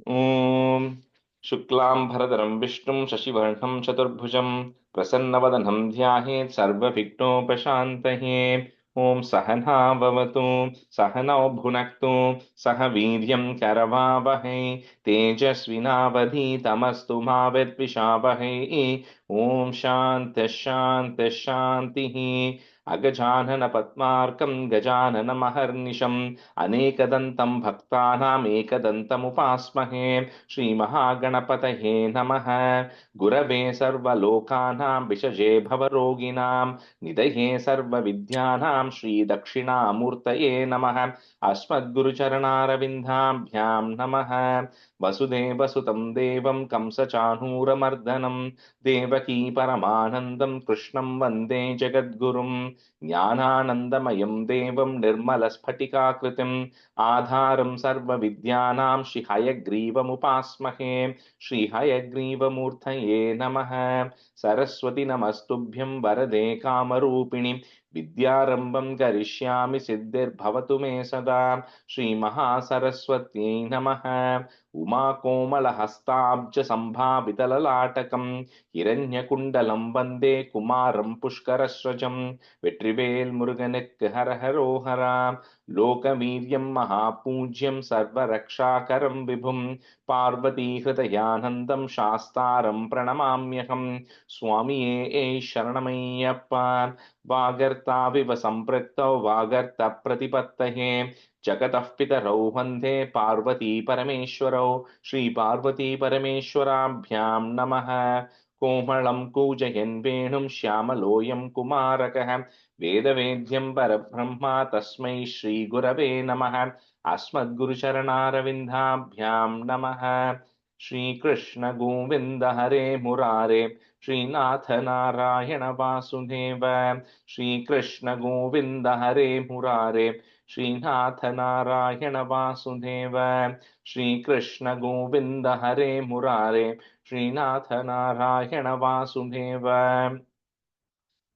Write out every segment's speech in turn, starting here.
ॐ शुक्लाम्भरधरं विष्णुं शशिवर्णं चतुर्भुजं प्रसन्नवदनं ध्यायेत् सर्वविघ्नोपशान्तये। ॐ सहना भवतु सहनौ भुनक्तु सह वीर्यं करवावहै तेजस्विनावधीतमस्तु मा विद्विषावहै। ॐ शान्तिः शान्तिः शान्तिः। अगजानन पद्मार्कं गजाननमहर्निशम् अनेकदन्तं भक्तानाम् एकदन्तमुपास्महे। श्रीमहागणपतये नमः। गुरवे सर्वलोकानां विषजे भवरोगिणां निधये सर्वविद्यानां श्रीदक्षिणामूर्तये नमः। अस्मद्गुरुचरणारविन्दाभ्यां नमः। वसुदेवसुतं देवं कंसचाणूरमर्दनं देवकी परमानन्दं कृष्णं वन्दे जगद्गुरुं। ज्ञानानन्दमयं देवं निर्मलस्फटिकाकृतिम् आधारं सर्वविद्यानां श्रीहयग्रीवमुपास्महे। श्रीहयग्रीवमूर्तये नमः। सरस्वती नमस्तुभ्यं वरदे कामरूपिणि विद्यारम्भं करिष्यामि सिद्धिर्भवतु मे सदा। श्रीमहासरस्वत्यै नमः। उमाकोमलहस्ताब्जसम्भावितललाटकं हिरण्यकुण्डलं वन्दे कुमारं पुष्करस्रजं। வெற்றிவேல் முருகனுக்கு ஹரஹரோஹரா. लोकवीर्यं महापूज्यं सर्वरक्षाकरं विभुं पार्वतीहृदयानन्दं शास्तारं प्रणमाम्यहं। स्वामिये शरणमय्यप्पा। वागर्ताविव सम्पृक्तौ वागर्तप्रतिपत्तये जगतः पितरौ वन्दे पार्वती परमेश्वरौ। श्रीपार्वतीपरमेश्वराभ्यां नमः। कोमलं कूजयन् वेणुं श्यामलोऽयं कुमारकः वेदवेद्यं परब्रह्म तस्मै श्रीगुरवे नमः। अस्मद्गुरुचरणारविन्दाभ्यां नमः। श्रीकृष्ण गोविन्द हरे मुरारे श्रीनाथ नारायण वासुदेव। श्रीकृष्ण गोविन्द हरे मुरारे श्रीनाथ नारायण वासुदेव। श्रीकृष्ण गोविन्द हरे मुरारे श्रीनाथ नारायण वासुदेव।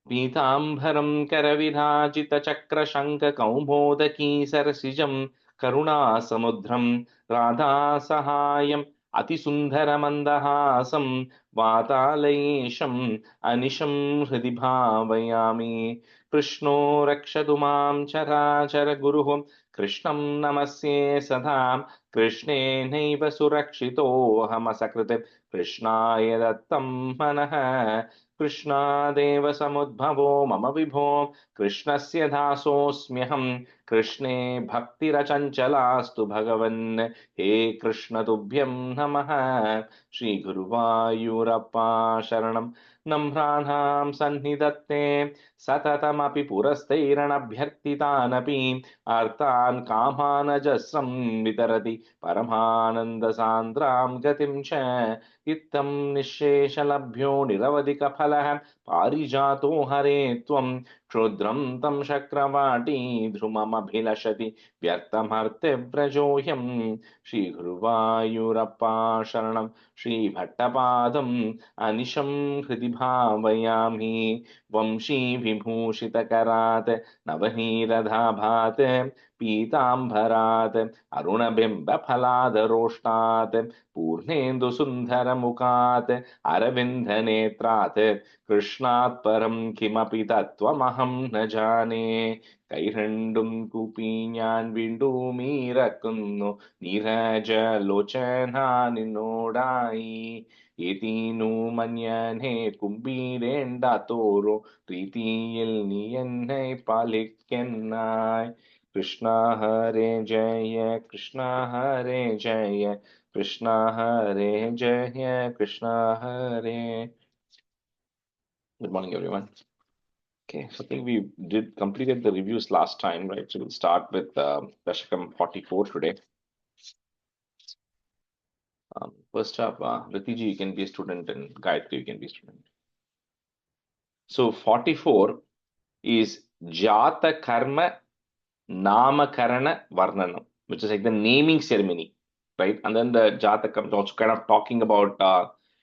पीताम्बरं करविराजितचक्रशङ्खकौमोदकी सरसिजं करुणासमुद्रं राधासहायम् अतिसुन्दरमन्दहासं वातालयेशम् अनिशं हृदि भावयामि। कृष्णो रक्षतु मां चराचरगुरुः कृष्णं नमस्ये सदा। कृष्णेनैव सुरक्षितोऽहमसकृत् कृष्णाय दत्तं मनः। कृष्णादेव समुद्भवो मम विभो कृष्णस्य दासोऽस्म्यहम्। कृष्णे भक्तिरचञ्चलास्तु भगवन् हे कृष्ण तुभ्यं नमः। श्रीगुरुवायूरप्पा शरणं नम्राणां सन्निधत्ते सततमपि पुरस्तैरणभ्यर्थितानपि अर्थान् कामानजस्रं वितरति परमानन्दसान्द्रां गतिं च। इत्थं निःशेषलभ्यो निरवधिकफलः पारिजातो हरे त्वं क्षुद्रं तं शक्रवाटी ध्रुममभिलषति व्यर्थमर्त्यव्रजोऽयं। श्रीगुरुवायूरप्पा शरणं श्रीभट्टपादम् अनिशं हृदि भावयामि। वंशीविभूषितकरात् नवनीरधाभात् पीताम्बरात् अरुणबिम्बफलादरोष्टात् पूर्णेन्दुसुन्दरमुखात् अरविन्दनेत्रात् कृष्णात् परं किमपि तत्त्वमहं न जाने। കൈരണ്ടും കൂപ്പി ഞാൻ വീണ്ടും ഇറക്കുന്നു നീരജലോചന നിന്നോടായി. ഏതീനു മന്യനെ കുമ്പിടേണ്ടാത്തോരോ പ്രീതിയിൽ നീ എന്നെ പാലിക്കെന്നായി. കൃഷ്ണ ഹരേ ജയ കൃഷ്ണ ഹരേ Jaya Krishna Hare Jaya Krishna Hare. Good morning, everyone. Okay, so I think we did completed the reviews last time, right? So we'll start with Dashakam 44 today. First up, Ritiji, you can be a student, and Gayatri, you can be a student. So 44 is Jata Karma Namakarana Varnanam, which is like the naming ceremony, right? And then the Jatakam is also kind of talking about,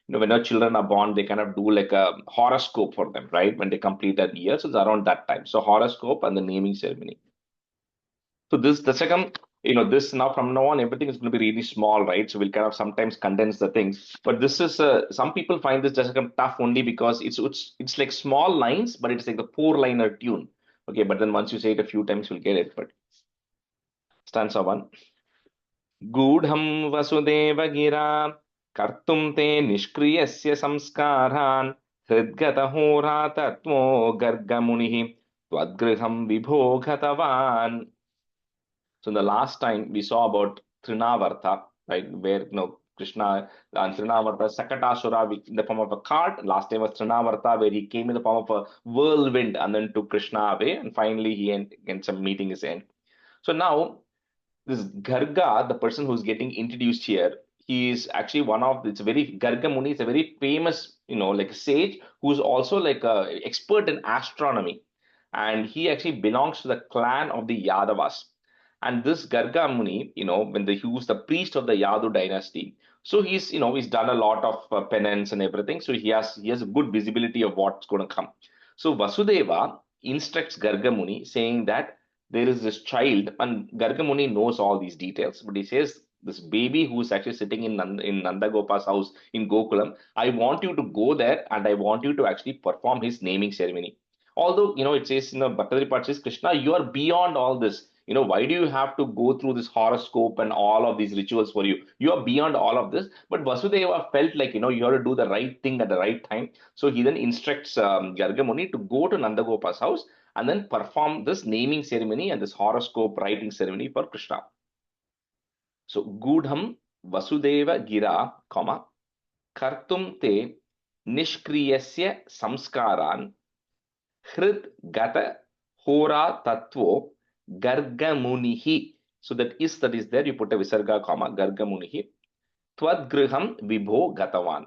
when our children are born, they kind of do like a horoscope for them, right? When they complete that year. So it's around that time. So horoscope and the naming ceremony. So this Dasakam this now from now on, everything is going to be really small, right? So we'll kind of sometimes condense the things. But this is some people find this Dasakam tough only because it's like small lines, but it's like the four-liner tune. Okay, but then once you say it a few times, you'll get it. But stanza one. गूढं Vasudeva गिरा कर्तुं ते निष्क्रियस्य संस्कारान् हृद्गतहोरातत्वो गर्गमुनिः त्वद्गृहं विभो गतवान्. So the last time we saw about Trinavarta, right, where Krishna and Trinavarta, Sakatasura in the form of a cart. Last time was Trinavarta, where he came in the form of a whirlwind and then took Krishna away, and finally he ends up meeting his end. So now this Garga, the person who's getting introduced here, he is actually it's a very, Garga Muni is a very famous, like a sage who's also like a expert in astronomy. And he actually belongs to the clan of the Yadavas. And this Garga Muni, he was the priest of the Yadu dynasty. So he's done a lot of penance and everything. So he has a good visibility of what's going to come. So Vasudeva instructs Garga Muni saying that there is this child, and Gargamuni knows all these details, but he says this baby who's actually sitting in Nanda Gopa's house in Gokulam, I want you to go there and I want you to actually perform his naming ceremony. Although, it says in the Bhattadri part says, Krishna, you are beyond all this. Why do you have to go through this horoscope and all of these rituals for you? You are beyond all of this. But Vasudeva felt like, you have to do the right thing at the right time. So he then instructs Gargamuni to go to Nanda Gopa's house and then perform this naming ceremony and this horoscope writing ceremony for Krishna. So, Gudham Vasudeva Gira, Kartum te Nishkriyasya Samskaran Hrid Gata Hora Tatvo Gargamunihi. So that is there, you put a Visarga, Gargamunihi. Twadgriham Vibho Gatavan.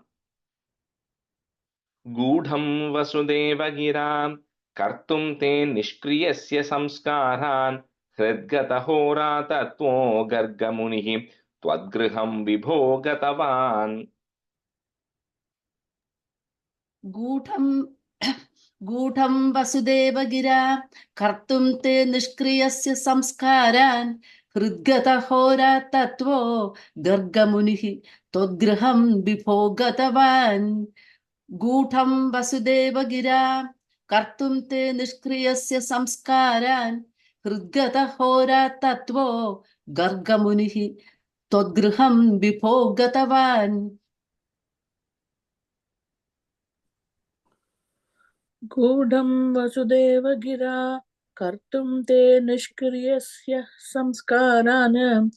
Gudham Vasudeva Gira कर्तुं ते निष्क्रियस्य संस्कारान् हृद्गतहोरातत्वो गर्गमुनिः त्वद्गृहं विभो गतवान्. गूढं वसुदेवगिरा कर्तुं ते निष्क्रियस्य संस्कारान् हृद्गतहोरातत्वो गर्गमुनिः त्वद्गृहं विभो गतवान्. गूढं वसुदेवगिरा कर्तुं ते निष्क्रियस्य संस्कारान् हृद्गतहोरातत्वो गर्गमुनिः त्वद्गृहं विभो गतवान्. गूढं वसुदेवगिरा कर्तुं ते निष्क्रियस्य संस्कारान्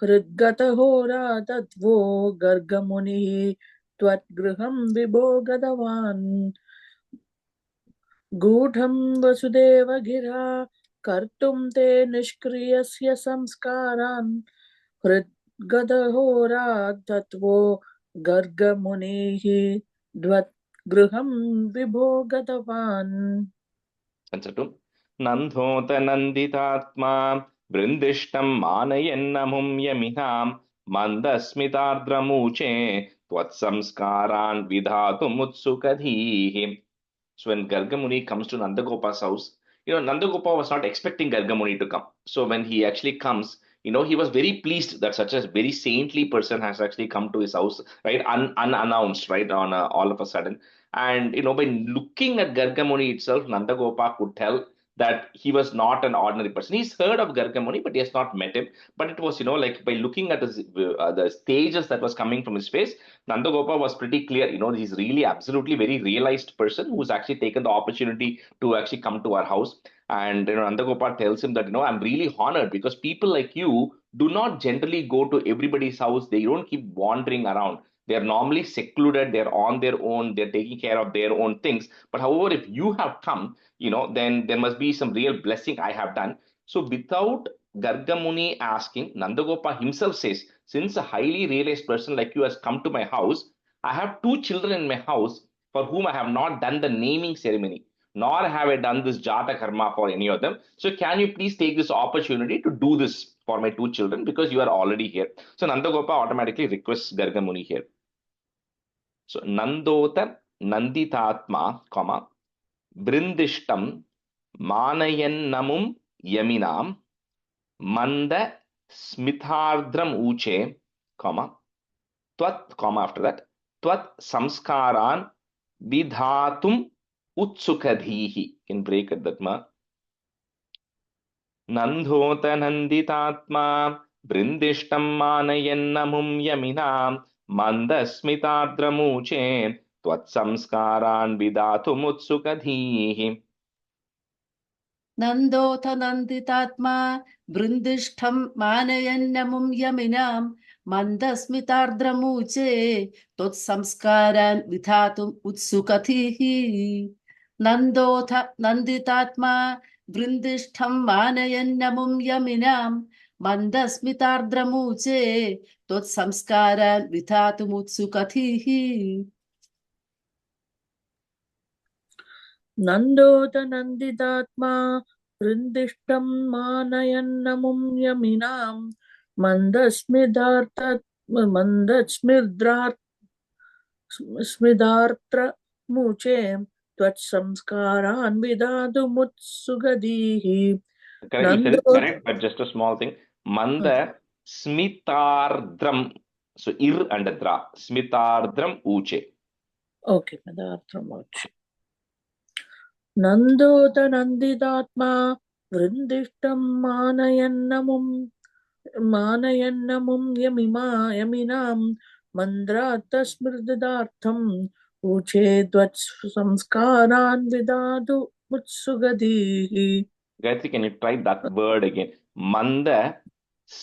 हृद्गतहोरातत्वो गर्गमुनिः त्वद्गृहं विभो गतवान्. गूढं वसुदेवगिरा कर्तुं ते निष्क्रियस्य संस्कारान् हृद्गतहोरातत्वो गर्गमुनिः त्वद्गृहं विभो गतवान्. नन्दोत नन्दितात्मा वृन्दिष्टं मानयन्नमुं यमिनां मन्दस्मितार्द्रमूचे त्वत्संस्कारान् विधातुमुत्सुकधीः. So when Gargamuni comes to Nandagopa's house, Nandagopa was not expecting Gargamuni to come. So when he actually comes, he was very pleased that such a very saintly person has actually come to his house, right? Unannounced, right? All of a sudden. And, by looking at Gargamuni itself, Nandagopa could tell that he was not an ordinary person. He's heard of Gargamuni, but he has not met him. But it was, like by looking at the stages that was coming from his face, Nandagopa was pretty clear, he's really absolutely very realized person who's actually taken the opportunity to actually come to our house. And Nandagopa tells him that, I'm really honored because people like you do not generally go to everybody's house. They don't keep wandering around. They're normally secluded, they're on their own, they're taking care of their own things. But however, if you have come, then there must be some real blessing I have done. So without Gargamuni asking, Nandagopa himself says, since a highly realized person like you has come to my house, I have two children in my house for whom I have not done the naming ceremony, nor have I done this Jata Karma for any of them. So can you please take this opportunity to do this for my two children because you are already here. So Nandagopa automatically requests Gargamuni here. So Nandota Nanditatma, Brindishtam Manayannamum Yaminam Manda Smithardram Uche, comma, Twat, comma after that, Twat Samskaran Vidhatum Utsukadhihi. Can break at that ma. Nandhota Nanditatma Brindishtam Manayannamum Yaminam Mandasmitadramuche Twat Samskaran Vidhatum Utsukadhihi. नन्दोऽथ नन्दितात्मा बृन्दिष्ठं मानयन्नमुं यमिनां मन्दस्मितार्द्रमूचे त्वत्संस्कारान् विधातुम् उत्सुकधिः नन्दोऽथ नन्दितात्मा बृन्दिष्ठं मानयन्नमुं यमिनां मन्दस्मितार्द्रमूचे त्वत्संस्कारान् विधातुम् उत्सुकधिः नन्दोत नन्दितात्मा वृन्दिष्टं मानयन्नमुं यमिनां मन्दस्मितार्द्रमुचे त्वत्संस्कारान् विधातुमुत्सुकधीः Correct, you said it correct, but just a small thing. Manda Smitardram. So ir and dra. Smitardram Uche. Okay, Madaarthramuche. नन्दोत नन्दितात्मा वृन्दिष्टं मानयन्नमुं यमिनां मन्द्रातस्मृदार्थम् ऊचे त्वत्संस्कारान् विधातु उत्सुकधीः Gayatri, can you try that word again? Manda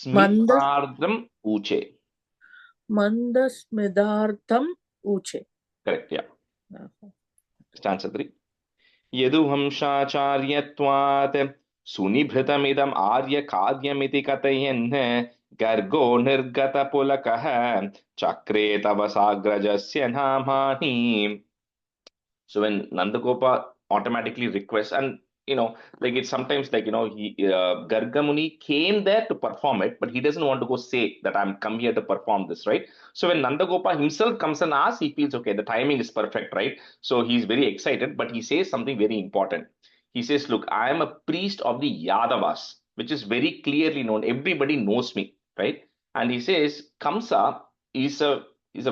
मन्द Smitardram Uche. मन्दस्मिदार्थम् ऊचे. Correct, yeah. Stanza 3. यदुवंशाचार्यत्वात् सुनिभृतमिदम् आर्यकाद्यमिति कथयन् गर्गो निर्गतपुलकः चक्रे तव साग्रजस्य नामानि. So when Nandagopa automatically requests, and like it's sometimes like Gargamuni came there to perform it, but he doesn't want to go say that I'm come here to perform this, right? So when Nandagopa himself comes and asks, he feels okay, the timing is perfect, right? So he's very excited, but he says something very important. He says, look, I am a priest of the Yadavas, which is very clearly known. Everybody knows me, right? And he says, Kamsa is he's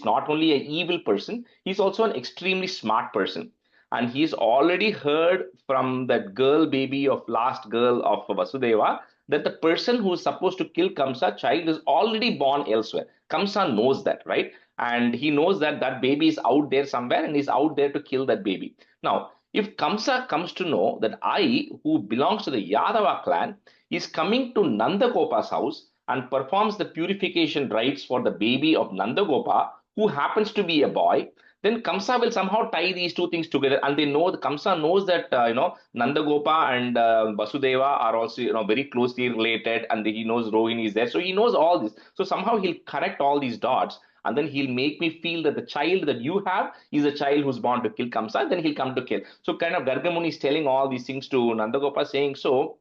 not only an evil person, he's also an extremely smart person. And he's already heard from that girl baby of last girl of Vasudeva that the person who is supposed to kill Kamsa child is already born elsewhere. Kamsa knows that, right? And he knows that that baby is out there somewhere and he's out there to kill that baby. Now, if Kamsa comes to know that I, who belongs to the Yadava clan, is coming to Nandagopa's house and performs the purification rites for the baby of Nandagopa, who happens to be a boy, then Kamsa will somehow tie these two things together, and they know the Kamsa knows that Nandagopa and Vasudeva are also very closely related, and he knows Rohini is there, so he knows all this. So somehow he'll connect all these dots, and then he'll make me feel that the child that you have is a child who's born to kill Kamsa, then he'll come to kill. So kind of Gargamuni is telling all these things to Nandagopa, saying, so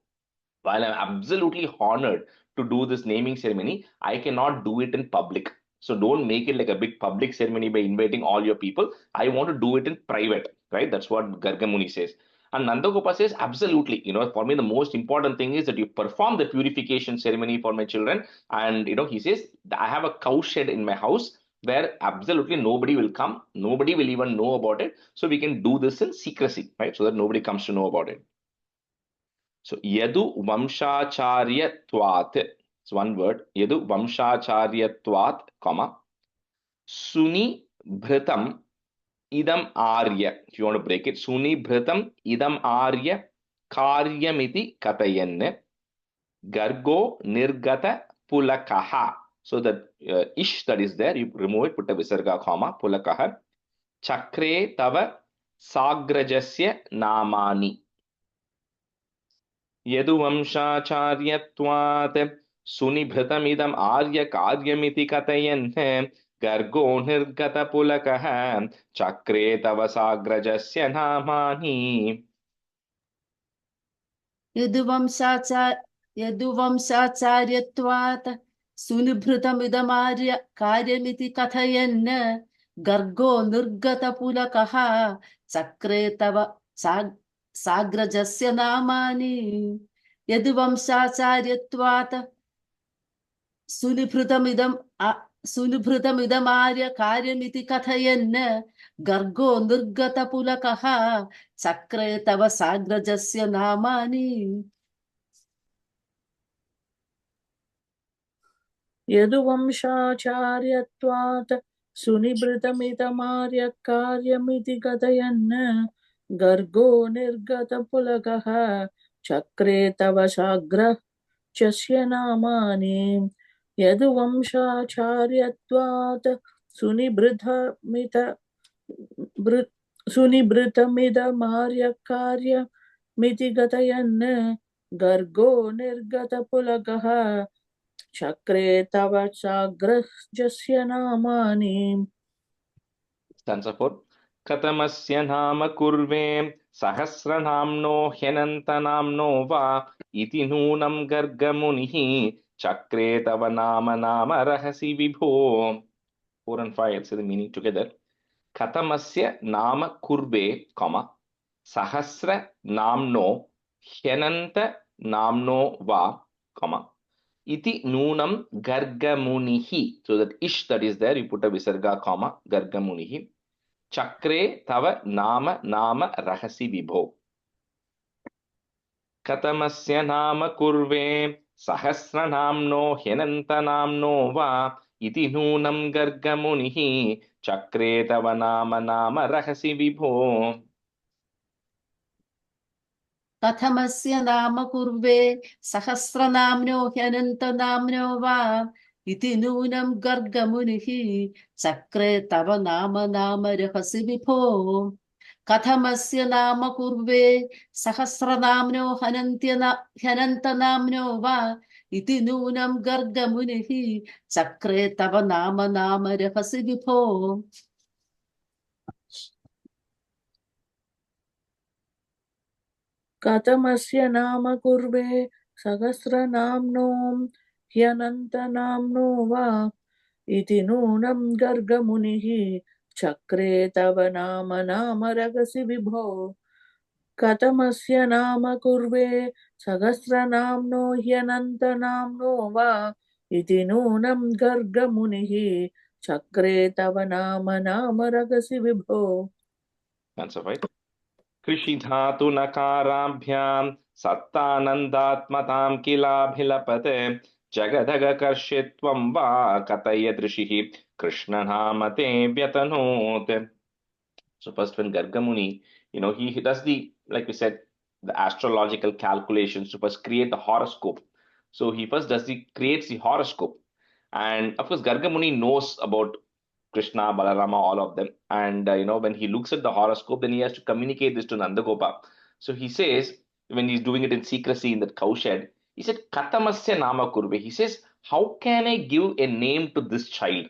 while I'm absolutely honored to do this naming ceremony, I cannot do it in public. So don't make it like a big public ceremony by inviting all your people. I want to do it in private, right? That's what Gargamuni says. And Nandagopa says, absolutely, for me, the most important thing is that you perform the purification ceremony for my children. And, he says, I have a cow shed in my house where absolutely nobody will come. Nobody will even know about it. So we can do this in secrecy, right? So that nobody comes to know about it. So Yadu Vamshacharyatvat. It's one word. Yadu Vamshacharyatvat, comma. Suni Bhritam Idam Arya. If you want to break it, Suni Bhritam Idam Arya Karyamiti Katayanne Gargo Nirgata Pulakaha. So the ish that is there, you remove it, put a visarga, comma, Pulakaha. Chakre Tava Sagrajasya Namani. यदुवंशाचार्यत्वात् सुनिभृतमिदम् आर्यकार्यमिति कथयन् गर्गो निर्गतपुलकः चक्रे तव साग्रजस्य नामानि. यदुवंशाचार्यत्वात् सुनिभृतमिदमार्य कार्यमिति कथयन् गर्गो निर्गतपुलकः चक्रे तव साग्रजस्य नामानि. यदुवंशाचार्यत्वात् सुनिभृतमिदमार्य कार्यमिति कथयन् गर्गो निर्गतपुलकः चक्रे तव साग्रजस्य नामानि यदुवंशाचार्यत्वात् सुनिभृतमिदमार्य कार्यमिति कथयन् गर्गो निर्गतपुलकः चक्रे तव साग्रजस्य नामानि यदुवंशाचार्यत्वात् सुनिभृतमिदमार्य कार्यमिति कथयन् गर्गो निर्गतपुलकः चक्रे तव साग्रजस्य नामानि Stanza 4. कथमस्य नाम कुर्वे सहस्रनाम्नो ह्यनन्तनाम्नो वा इति नूनं गर्गमुनिः चक्रे तव नाम रहसि विभो. 4 and 5, say the meaning together. कथमस्य नाम कुर्वे, comma, सहस्रनाम्नो ह्यनन्तनाम्नो वा, comma, iti nunam gargamunihi. So that ish that is there, you put a visarga comma, gargamunihi. Chakre tava nama rahasi vibho. Katamasya nama kurve sahasra namno hyananta namno va iti nunam gargamunihi. Chakre tava nama rahasi vibho. कथमस्य नाम कुर्वे सहस्रनाम्नो ह्यनन्तनाम्नो वा इति नूनं गर्गमुनिः चक्रे तव नाम रहसि विभो कथमस्य नाम कुर्वे सहस्रनाम्नो ह्यनन्तनाम्नो वा इति नूनं गर्गमुनिः चक्रे तव नाम रहसि विभो कथमस्य नाम कुर्वे सहस्रनाम्नो ह्यनन्तनाम्नो वा इति नूनं गर्गमुनिः चक्रे तव नाम रहसि विभो कथमस्य नाम कुर्वे सहस्रनाम्नो ह्यनन्तनाम्नो वा इति नूनं गर्गमुनिः चक्रे तव नाम रहसि विभो. Answer 5. कृषि धातु नकाराभ्याम सत्तानंदात्मतां किलाभिलपते जगदगकर्षित्वं वा कथय दृशिः कृष्णनामते व्यतनोत्. So first when Gargamuni, he does the, like we said, the astrological calculations to first create the horoscope. So he first creates the horoscope. And of course, Gargamuni knows about Krishna, Balarama, all of them. And when he looks at the horoscope, then he has to communicate this to Nandagopa. So he says, when he's doing it in secrecy in that cow shed, he said, Katamasya Nama Kurve. He says, how can I give a name to this child?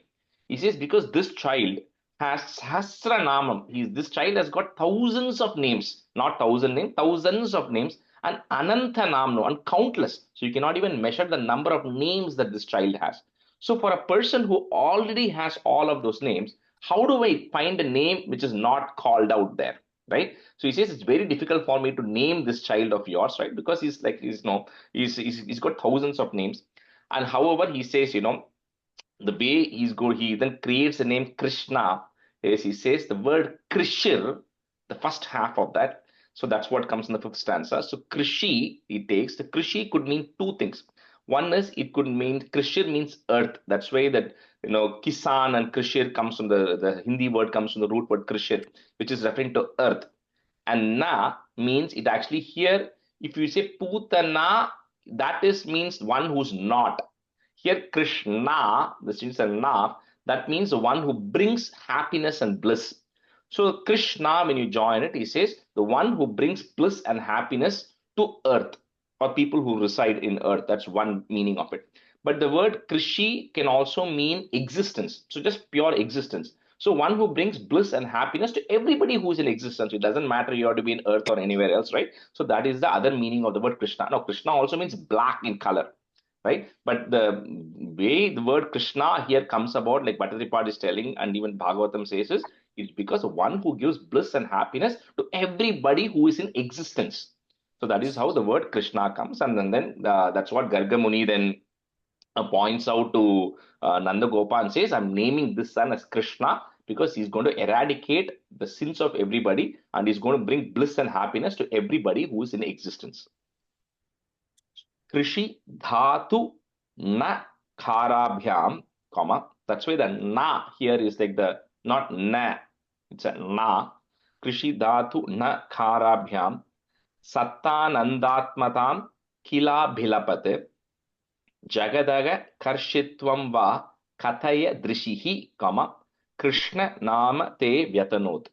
He says, because this child has Sahasra Namam. This child has got thousands of names, not thousand names, thousands of names, and Ananta Namno, and countless. So you cannot even measure the number of names that this child has. So for a person who already has all of those names, how do I find a name which is not called out there, right? So he says it's very difficult for me to name this child of yours, right? Because he's got thousands of names, and however he says, the way he then creates the name Krishna is he says the word Krishir, the first half of that. So that's what comes in the 5th stanza. So Krishi, he takes the Krishi could mean two things. One is it could mean Krishir means earth. That's why that Kisan and Krishir comes from the Hindi word comes from the root word Krishir, which is referring to earth. And Na means it actually here, if you say Putana, that means one who's not. Here Krishna, the students are Na, that means the one who brings happiness and bliss. So Krishna, when you join it, he says the one who brings bliss and happiness to earth, or people who reside in earth. That's one meaning of it. But the word Krishi can also mean existence. So just pure existence. So one who brings bliss and happiness to everybody who is in existence. It doesn't matter you have to be in earth or anywhere else, right? So that is the other meaning of the word Krishna. Now Krishna also means black in color, right? But the way the word Krishna here comes about, like Bhattaripad is telling, and even Bhagavatam says, is it's because one who gives bliss and happiness to everybody who is in existence. So that is how the word Krishna comes, and then that's what Garga Muni then points out to Nanda Gopa and says, I'm naming this son as Krishna because he's going to eradicate the sins of everybody and he's going to bring bliss and happiness to everybody who is in existence. Krishi dhatu na kharabhyam, comma. That's why the na here is like the not na, it's a na. Krishi dhatu na kharabhyam sattanandatmatam kila bhilapate Jagadaga Karshitvam va Kathaya Drishihi, Krishna Nama Te Vyatanot.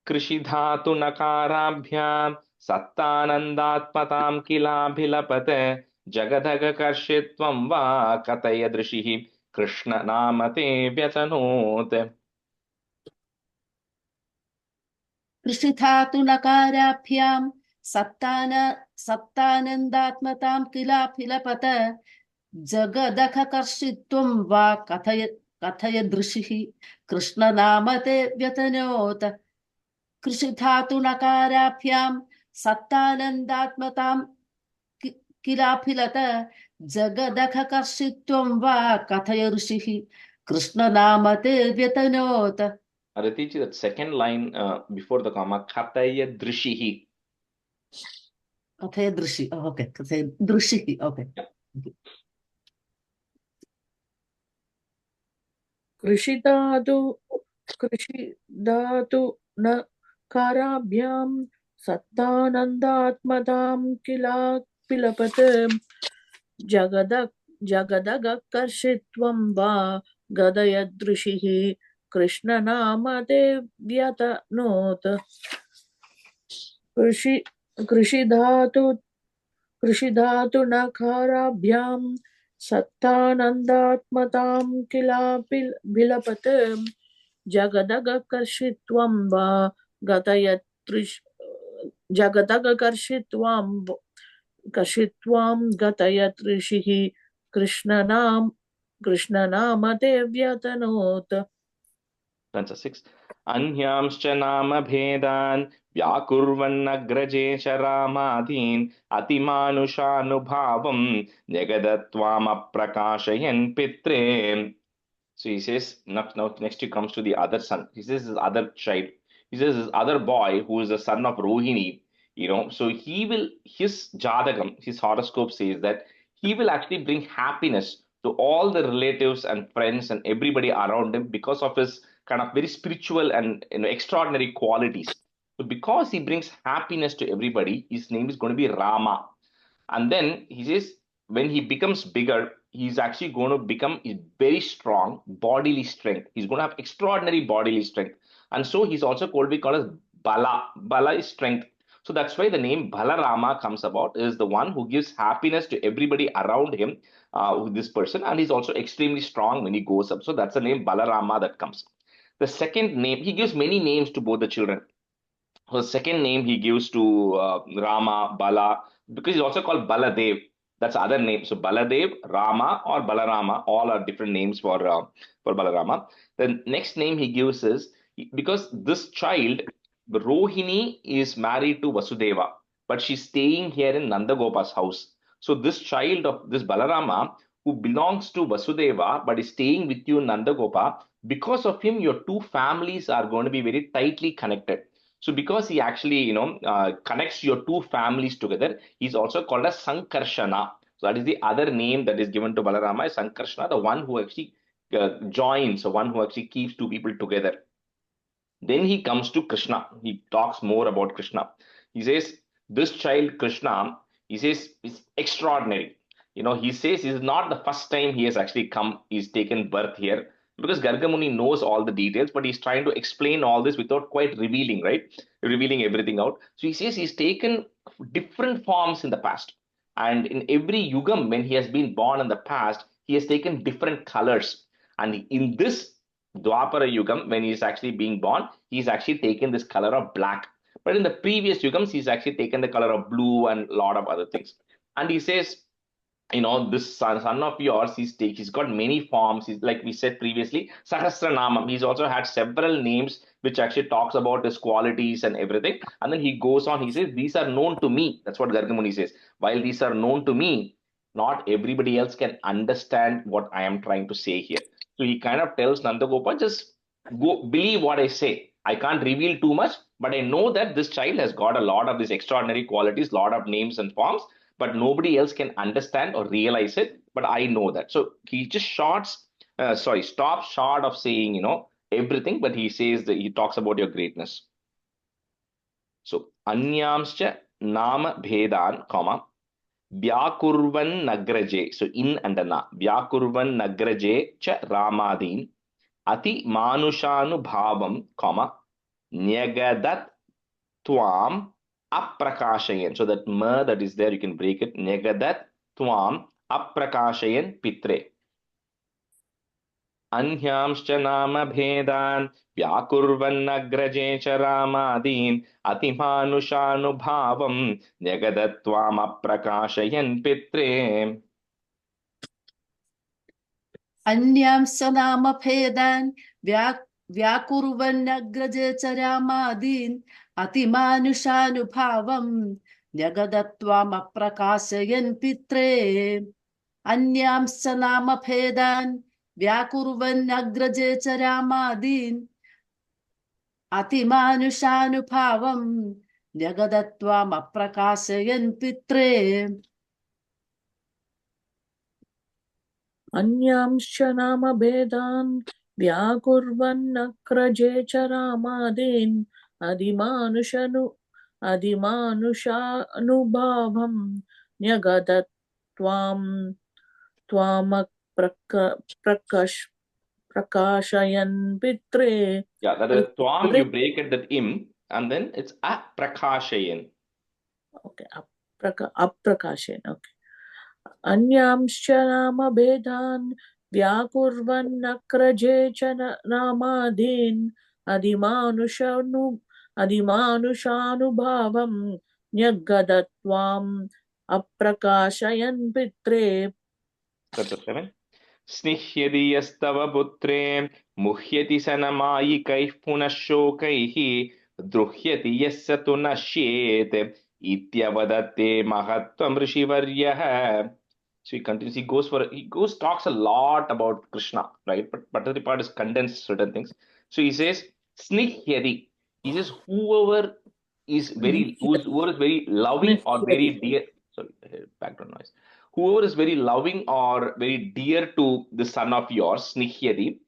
Krishidhatu Nakarabhyam Sattanandatmatam Kilabhilapate Jagadaga Karshitvam va Kathaya Drishihi Krishna Nama Te Vyatanot. कृषिधातु नकाराभ्याम सत्तानंदात्मतां किलाफिलपत जगदखकर्षित्वं वा कथय दृशिः कृष्णनामते व्यतनोत कृषिधातु नकाराभ्यां सत्तानंदात्मतां किलाफिलत जगदखकर्षित्वं वा कथय ऋषिः कृष्णनामते व्यतनोत. Aditi, that second line before the comma, Kataya Drishihi. Kathaya Drishi. Oh, okay. Kathaya Drishihi. Okay. कृषिधातु न काराभ्यां सत्तानन्दात्मतां किलापिलपत् जगदगकर्षित्वं वा गदयदृशिः कृष्णनामते व्यतनोत्. कृषिधातु नकाराभ्यां सत्तानन्दात्मतां किलापिलपत् जगदगकर्षित्वं वा जगदगकर्षित्वं गतयदृशिः कृष्णनामते व्यतनोत्. That's 6. Anyamscha nama bhedan vyakurvannagrajesha ramadin atimanushanubhavam negadatvam aprakashayan pitre. So he says, now next he comes to the other son. He says his other child. He says his other boy, who is the son of Rohini, so his Jadagam, his horoscope says that he will actually bring happiness to all the relatives and friends and everybody around him because of his kind of very spiritual and extraordinary qualities. So because he brings happiness to everybody, his name is going to be Rama. And then he says, when he becomes bigger, he's actually going to become very strong bodily strength. He's going to have extraordinary bodily strength. And so he's also called as Bala. Bala is strength. So that's why the name Balarama comes about, is the one who gives happiness to everybody around him, this person. And he's also extremely strong when he goes up. So that's the name Balarama that comes. The second name, he gives many names to both the children. So the second name he gives to Rama, Bala, because he's also called Baladev. That's other name. So Baladev, Rama, or Balarama, all are different names for Balarama. The next name he gives is, because this child, Rohini, is married to Vasudeva, but she's staying here in Nandagopa's house. So this child of this Balarama, who belongs to Vasudeva but is staying with you in Nandagopa, because of him, your two families are going to be very tightly connected. So because he actually, connects your two families together, he's also called as Sankarshana. So that is the other name that is given to Balarama, is Sankarshana, the one who actually joins, the one who actually keeps two people together. Then he comes to Krishna. He talks more about Krishna. He says, this child Krishna, he says, is extraordinary. He says this is not the first time he has actually come, he's taken birth here, because Garga Muni knows all the details, but he's trying to explain all this without quite revealing, right? Revealing everything out. So he says he's taken different forms in the past. And in every yugam, when he has been born in the past, he has taken different colors. And in this Dwapara Yugam, when he's actually being born, he's actually taken this color of black. But in the previous Yugams, he's actually taken the color of blue and a lot of other things. And he says, this son of yours, he's got many forms. He's, like we said previously, Sahasranamam. He's also had several names which actually talks about his qualities and everything. And then he goes on, he says, these are known to me. That's what Gargamuni says. While these are known to me, not everybody else can understand what I am trying to say here. So he kind of tells Nandagopal, just go believe what I say. I can't reveal too much, but I know that this child has got a lot of these extraordinary qualities, lot of names and forms, but nobody else can understand or realize it. But I know that. So he just stops short of saying, everything, but he says that he talks about your greatness. So anyamscha nama bhedan, comma, Vyakurvan nagraje. So in and na. Vyakurvan nagraje cha ramadin. Ati manushanu bhavam, comma, nyagadat twam aprakashayan. So that ma that is there, you can break it. Nyagadat twam aprakashayan pitre. अन्यांश्च नाम भेदान् व्याकुर्वन्नग्रजे च रामादीन् अतिमानुषानुभावं न्यगदत्वामप्रकाशयन् पित्रे अन्यांश्च नामभेदान् व्याकुर्वन्नग्रजे च रामादीन् अतिमानुषानुभावं न्यगदत्वामप्रकाशयन् पित्रे अन्यांश्च नामभेदान् व्याकुर्वन्नग्रजे च रामादीन् अतिमानुषानुभावं न्यगदत्वामप्रकाशयन् पित्रे अन्यांश्च नाम भेदान् व्याकुर्वन्नग्रजे च रामादीन् अधिमानुषानुभावं प्रकाशयन् पित्रे. Yeah, that is twam, you break it that im, and then it's aprakashayan. Okay, aprakashayan. Okay. अन्यांश्च नाम भेदान् व्याकुर्वन्नग्रजे च रामादीन् अधिमानुषानुभावं न्यगदत्वाम् अप्रकाशयन् पित्रे. स्निह्यति यस्तव पुत्रे मुह्यति सनमायिकैः पुनः शोकैः द्रुह्यति यस्य तु नश्येत् इत्यवदत्ते महत्त्वं ऋषिवर्यः. So he continues, he talks a lot about Krishna, right? But the part is condensed certain things. So he says, Snihyadi. He says, whoever is very loving or very dear, sorry, background noise. Whoever is very loving or very dear to the son of yours, Snihyadi,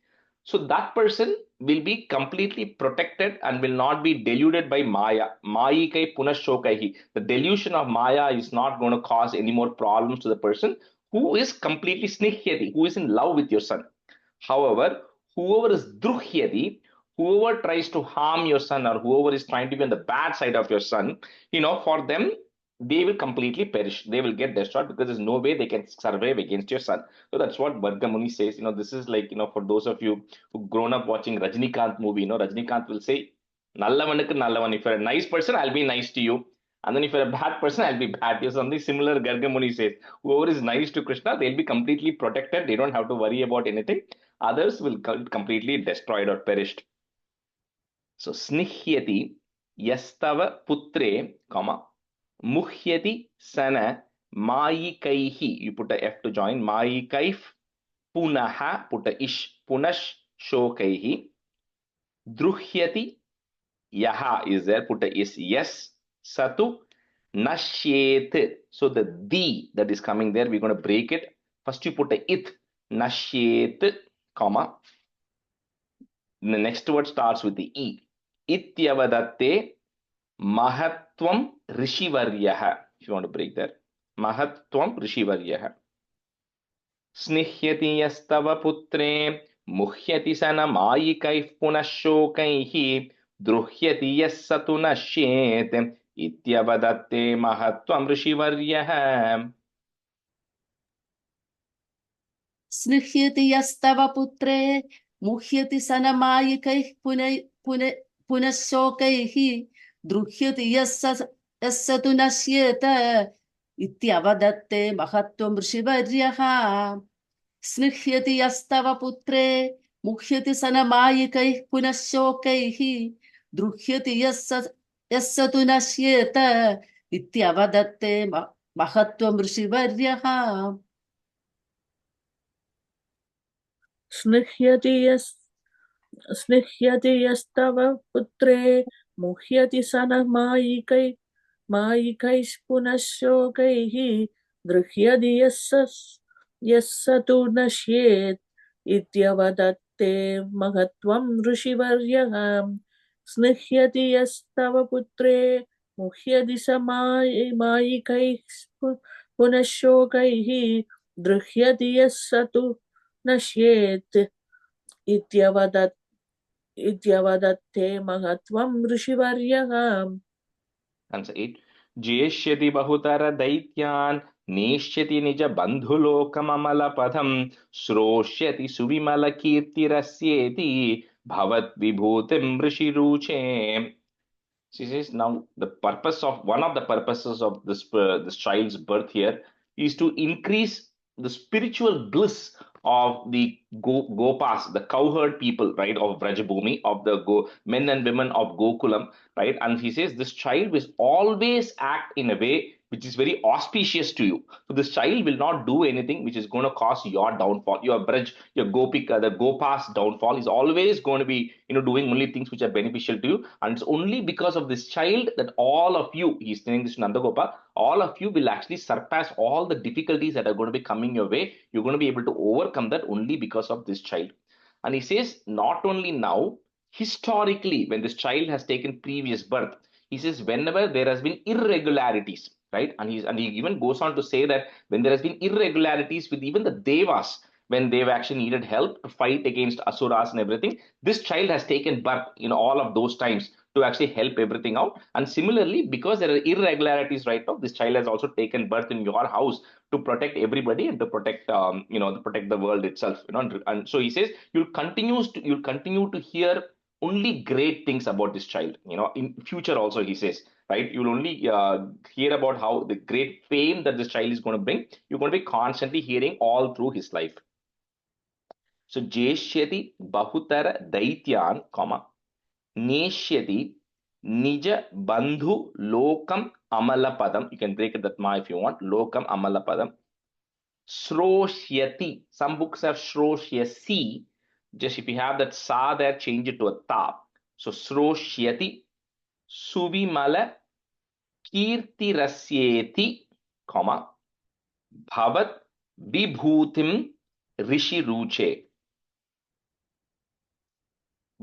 so that person will be completely protected and will not be deluded by Maya. Mayikai punashokaihi. The delusion of Maya is not going to cause any more problems to the person who is completely snihyati, who is in love with your son. However, whoever is druhyati, whoever tries to harm your son or whoever is trying to be on the bad side of your son, for them, they will completely perish. They will get destroyed because there's no way they can survive against your son. So that's what Gargamuni says. This is like, for those of you who grown up watching Rajinikanth movie, Rajinikanth will say, Nallavanukku nallavan. If you're a nice person, I'll be nice to you. And then if you're a bad person, I'll be bad to you. Something similar Gargamuni says. Whoever is nice to Krishna, they'll be completely protected. They don't have to worry about anything. Others will completely destroyed or perished. So, snihyati yastava putre, comma, muhyati sana mayikaihi. You put a F to join. Mayikaif punaha, put a ish. Punash shokaihi. Druhyati yaha is there. Put a is. Yes. Satu nashyet. So the that is coming there, we're going to break it. First you put a it. Nashyet, comma. The next word starts with the e. Ityavadatte mahatvam rishivaryaha. If you want to break that. Mahatvam rishivaryaha. Snihyati yastava putre muhyati sana mayikaih punashokaihi druhyati yassatu nashyet ityavadatte mahatvam rishivaryaha. स्निह्यति यस्तव पुत्रे मुह्यति सनमायिकैः पुनः शोकैः द्रुह्यति यस्य तु नश्येत इत्यवदत्ते महत्त्वं ऋषिवर्यः स्निह्यति यस्तव पुत्रे मुह्यति सनमायिकैः पुनः शोकैः द्रुह्यति यस्य तु नश्येत इत्यवदत्ते महत्त्वं ऋषिवर्यः स्निह्यति यस्तव पुत्रे मुह्यति सनः मायिकैः पुनः शोकैः दृह्यति यस्य तु नश्येत् इत्यवदत्ते महत्त्वं ऋषिवर्यः स्निह्यति यस्तव पुत्रे मुह्यति स मायिकैः पुनः शोकैः दृह्यति यस्य तु नश्येत् इत्यवदत्ते महत्त्वं ऋषिवर्यः. Answer 8. Jeshyati bahutara daityan neshyati nija bandhulokamamalapadham sroshyati suvimala kirtirasyeti bhavat vibhutim rishiruche. She says now the purpose of one of the purposes of this child's birth here is to increase the spiritual bliss of the Gopas, the cowherd people, right, of Vrajabhumi, of the men and women of Gokulam, right? And he says this child will always act in a way which is very auspicious to you. So this child will not do anything which is going to cause your downfall. Your Braj, your Gopika, the Gopas downfall is always going to be, doing only things which are beneficial to you. And it's only because of this child that all of you, he's saying this to Nandagopa, all of you will actually surpass all the difficulties that are going to be coming your way. You're going to be able to overcome that only because of this child. And he says, not only now, historically, when this child has taken previous birth, he says, whenever there has been irregularities, right? And he even goes on to say that when there has been irregularities with even the Devas, when they've actually needed help to fight against Asuras and everything, this child has taken birth in all of those times to actually help everything out. And similarly, because there are irregularities right now, this child has also taken birth in your house to protect everybody and to protect, protect the world itself. And so he says, you'll continue to hear only great things about this child. In future also, he says, right? You'll only hear about how the great fame that this child is going to bring. You're going to be constantly hearing all through his life. So Jeshyati bahutara daityan, neshyati nija bandhu lokam amalapadam. You can break it that ma if you want. Lokam amalapadam. Sroshyati. Some books have shroshyasi. Just if you have that sa there, change it to a ta. So sroshyati suvimala kirtirasyeti, bhavat vibhutim rishi ruche.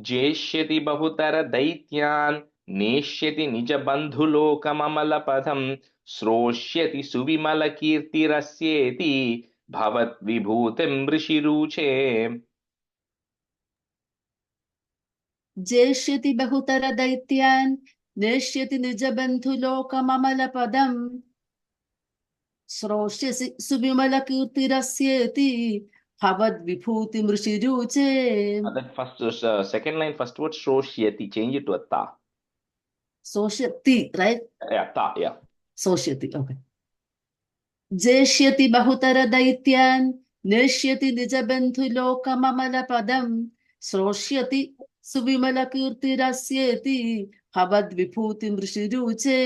Jeshyati bahutara daityan neshyati nija bandhulokamamalapadham sroshyati suvimala kirtirasyeti bhavat vibhutim rishi ruche. जेष्यति बहुतर दैत्यान् नेष्यति निजबन्धुलोकममलपदम् श्रोष्यसि सुविमलकीर्तिरस्येति भवद्विभूतिमृषिरुचे. That first, second line, first word, shroshyati, change it to a ta. Soshati, right? Yeah, ta, yeah. Soshati, okay. जेष्यति बहुतर दैत्यान् नेष्यति निजबन्धुलोकममलपदम् श्रोष्यति सुविमलकीर्तिरस्येति भवद्विभूतिमृषिरुचे.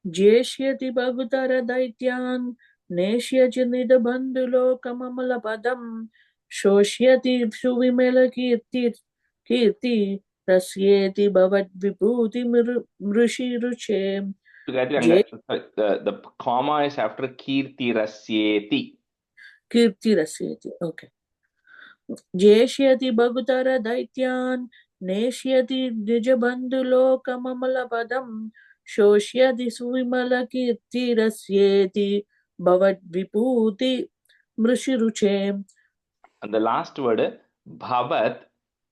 जेष्यति बहुतर दैत्यान् नेष्यति निजबन्धुलोकममलपदम् शोष्यति सुविमलकीर्ति रस्येति भवद्विभूतिमृषिरुचे. The comma is after kirti rasyeti. Kirti rasyeti, okay. Jeshyati bhagutara daityan neshyati nijabandhulokamamalapadam shoshyati suvimala kirti rasyeti bhavat vibhuti mrishiruche. And the last word, bhavat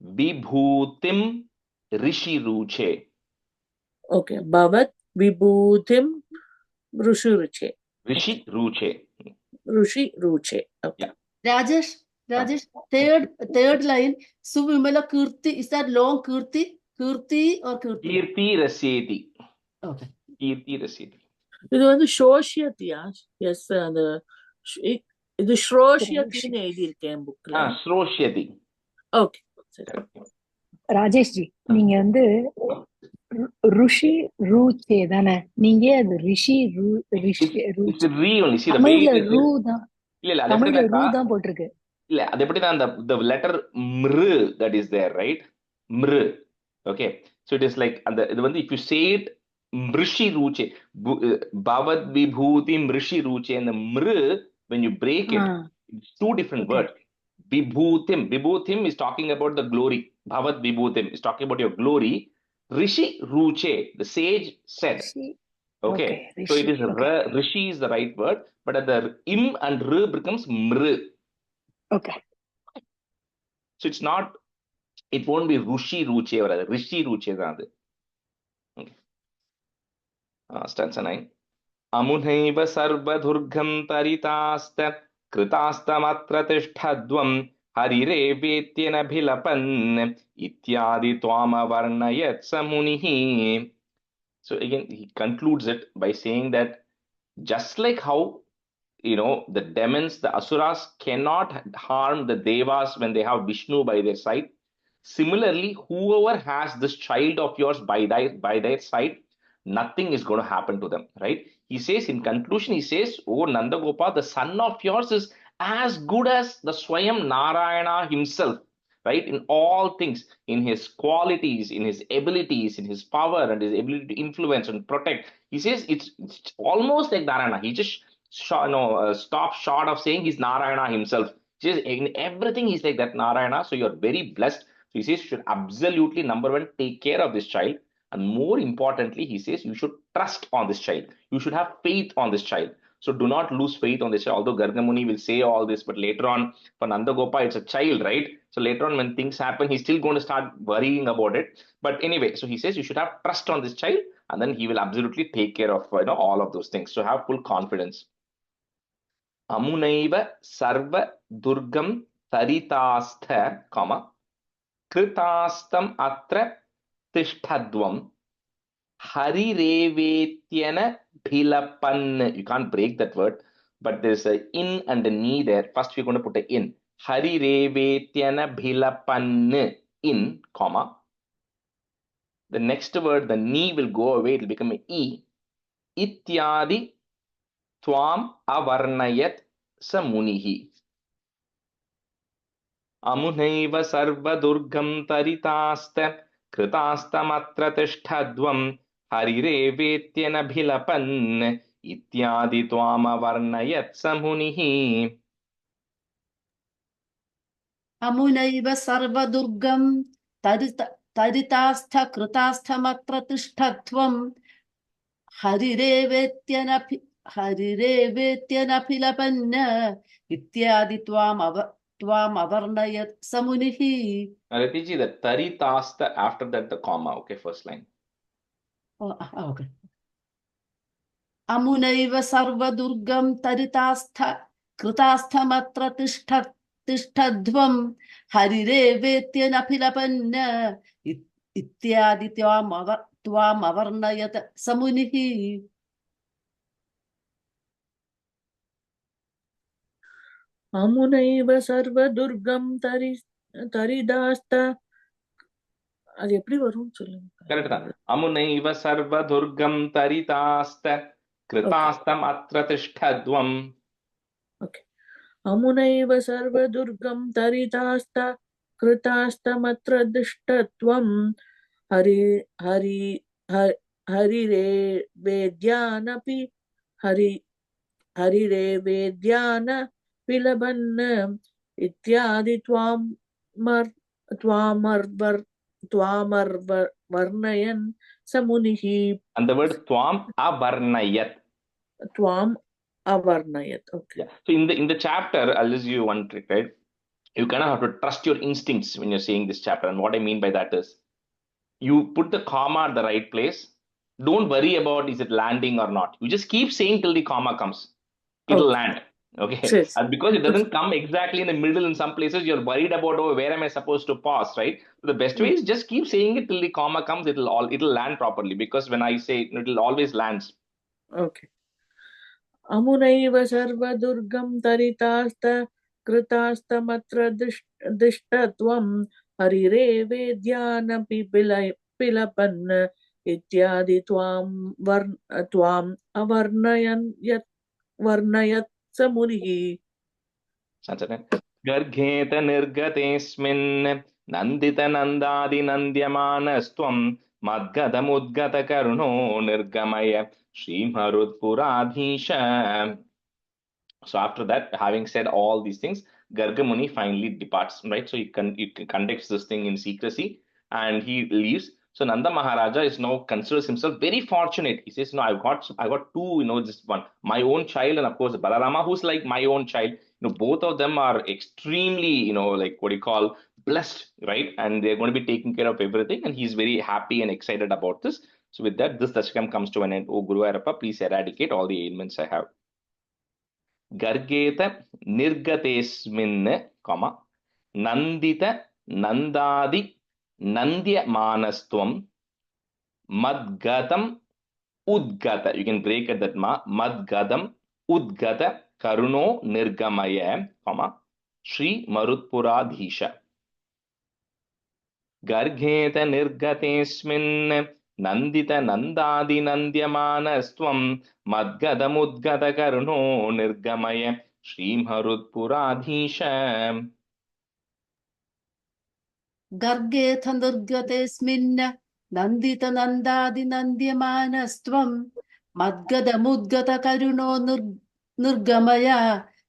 vibhutim rishiruche. Okay, bhavat vibhutim rishiruche. Rishiruche. Rishiruche, okay. Yeah. Rajesh, third line, Suvimala Kirti, is that long Kirti? Kirti or Kirti? Kirti rasyeti. Okay. Kirti rasyeti. This one is Shoshyati, yes, இது ஸ்ரோஷ்யதின்னு எழுதியிருக்கேன் புக்ல. ஸ்ரோஷ்யதி. Okay சரி. ராஜேஷ்ஜி, நீங்க வந்து ருஷி ரூச்சே தானே, நீங்க அது ரிஷி ரிஷி It's re only. See, the way தமிழ்ல it is. ரூ தான், இல்ல அது தமிழ்ல ரூ எப்படின்னாக்கா தான் போட்டிருக்கு. இல்ல அது எப்படின்னா the letter mr that is there, right? Mr. Okay. So it is like and இது வந்து if you say it mrishi ruche bhavat vibhuti mrishi ruche, and the mr when you break it, it's two different Okay. words. Vibhutim is talking about the glory. Bhavat vibhutim is talking about your glory. Rishi ruche, the sage said. Rishi. Okay. Okay, So it rishi. is Okay. rishi is the right word, but at the im and r becomes mr. Okay. So it's not, it won't be rushi ruche or rishi ruche தான் அது. Okay. Stanza 9. Amunaiva sarvadurgam taritasth kritastamatra tishtadvam harirevetyena bhilapan ityadi tvama varnayat samunihi. So again, he concludes it by saying that just like how, the demons, the asuras cannot harm the devas when they have Vishnu by their side. Similarly, whoever has this child of yours by their side, nothing is going to happen to them, right? He says in conclusion, he says, "Oh Nandagopa, the son of yours is as good as the Swayam Narayana himself, right? In all things, in his qualities, in his abilities, in his power and his ability to influence and protect." He says it's almost like Narayana. He just stop short of saying he's Narayana himself. Just in everything, he's like that Narayana. So you're very blessed. So he says you should absolutely, number one, take care of this child. And more importantly, he says you should trust on this child. You should have faith on this child. So do not lose faith on this child. Although Gargamuni will say all this, but later on, for Nandagopa, it's a child, right? So later on, when things happen, he's still going to start worrying about it. But anyway, so he says you should have trust on this child, and then he will absolutely take care of all of those things. So have full confidence. Amunaiva sarva durgam taritastha, comma, kritastam atra tishtadvam harirevetyana bhilapan. You can't break that word, but there's a in and a ni there. First we're going to put a in. Harirevetyana bhilapan in, comma. The next word, the ni will go away, it will become an e. Ityadi tvam avarnayat samunihi. Amunaiva sarva durgam taritasta kritastamatra tishtadvam harirevetyena bhilapan ityadi tvama varnayat samunihi. Amunaiva sarvadurgam taritastha kritastamatra tishthatvam harirevetyena philapanna ityadi tvam avarnayat samunihi. Ratiji, the taritasta, after that the comma, okay, first line. Okay. Amunaiva sarvadurgam taritastha kritastamatra tishtadvam harirevetyena philapanna ityadi tvam avarnayat samunihi. அமுனைவ சர்வதுர்கம் தரிதாஸ்த, அது எப்படி வரும் சொல்லுங்க. Correct தான். Amunaiva sarva durgam taritasta kritastam atra tishtadvam. Okay. அமுனைவ சர்வதுர்கம் தரிதாஸ்த கிருதாஸ்தமத்ர திஷ்டத்வம் Hari Hari ஹரிரே வேத்யானபி ஹரிரே வேத்யான பிலபன் இத்யாதி வர்ணயன் சமுனிஹி. And the word tvam avarnayat. Tvam avarnayat. Okay. Yeah. So in the chapter, I'll just give you one trick, right? You kind of have to trust your instincts when you're saying this chapter. And what I mean by that is, you put the comma at the right place. Don't worry about is it landing or not. You just keep saying till the comma comes. It'll land. Okay. Yes. And because it doesn't come exactly in the middle in some places, you're worried about, oh, where am I supposed to pause, right? So the best way is just keep saying it till the comma comes. It'll land properly, because when I say it, it'll always lands. Okay. अमुनैव सर्वदुर्गं तरितास्त कृतास्तमत्र दृष्टत्वं हरिरेवेद्यानपि पिलपन् इत्यादि त्वाम् वर्णयत् स मुनिः. गर्गेत निर्गतेऽस्मिन् नन्दितनन्दादिनन्द्यमानस्त्वं मद्गदमुद्गतकरुणो निर्गमय श्रीमरुत्पुराधीश. So after that, having said all these things, Garga Muni finally departs, right? So he conducts this thing in secrecy and he leaves. So Nanda Maharaja is now considers himself very fortunate. He says, "No, I got two, this one, my own child, and of course Balarama, who's like my own child. Both of them are extremely, like what you call blessed, right? And they're going to be taking care of everything, and he's very happy and excited about this. So with that, this Dashakam comes to an end. Oh Guru Ayappa, please eradicate all the ailments I have. गर्गेत निर्गतेस्मिन् comma नंदित नंदादि नंद्यमानस्त्वं मद्गतम उद्गत. You can break it that ma मद्गतम उद्गत करुणो निर्गमय कॉमा श्री मरुत्पुराधीश. गर्गेत निर्गतेस्मिन् नंदित नंदादि नंद्यमानस्त्वं मद्गदमुद्गत करुणो निर्गमय श्रीमरुत्पुराधीश. गर्गेथ निर्गतेऽस्मिन् नन्दित नन्दादि नन्द्यमानस्त्वं मद्गदमुद्गत करुणो निर्गमय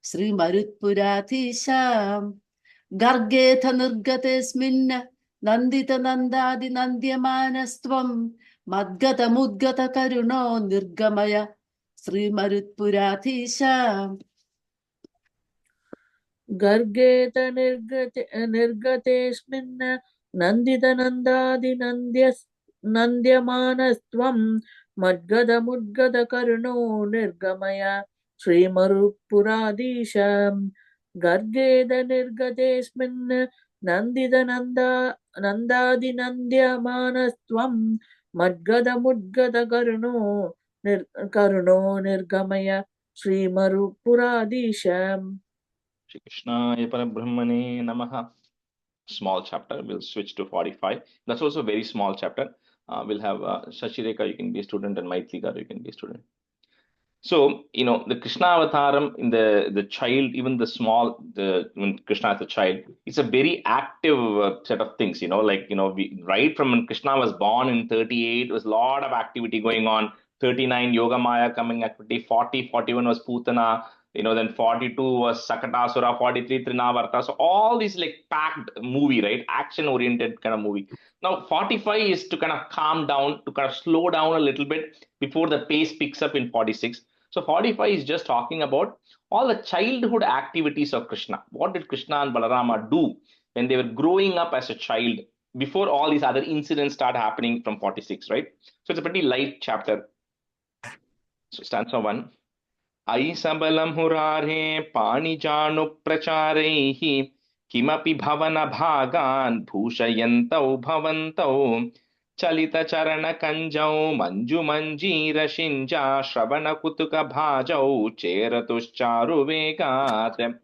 श्रीमरुत्पुराधीश. गर्गेथ निर्गतेऽस्मिन् नन्दित नन्दादि नन्द्यमानस्त्वं मद्गदमुद्गत करुणो निर्गमय श्रीमरुत्पुराधीश. गर्गेत निर्गतेऽस्मिन् नन्दितनन्दादिनन्द्यमानस्त्वं मद्गदमुद्गतकरुणो निर्गमय श्रीमरुत्पुराधीश. गर्गेत निर्गतेऽस्मिन् नन्दितनन्दादिनन्द्यमानस्त्वं मद्गदमुद्गतकरुणो निर्गमय श्रीमरुत्पुराधीश. Shri Krishnaya Parabrahmane Namaha. Small chapter. We'll switch to 45. That's also a very small chapter. We'll have Shashireka, you can be a student, and Maitrika, you can be a student. So, the Krishna Avataram in the child, even the small, when Krishna as a child, it's a very active set of things, right from when Krishna was born in 38, there was a lot of activity going on. 39, Yoga Maya coming activity, 40, 41 was Putana, then 42 was Sakatasura, 43 Trinavarta. So all these like packed movie, right? Action oriented kind of movie. Now 45 is to kind of calm down, to kind of slow down a little bit before the pace picks up in 46. So 45 is just talking about all the childhood activities of Krishna. What did Krishna and Balarama do when they were growing up as a child before all these other incidents start happening from 46, right? So it's a pretty light chapter. So stanza 1. Ai sabalam hurare panijanu pracharaihi kimapi bhavana bhagan bhushayantau bhavantau Chalita charana kanjau manju manjira shinja shravana kutuka bhajau cheratushcharu vegat.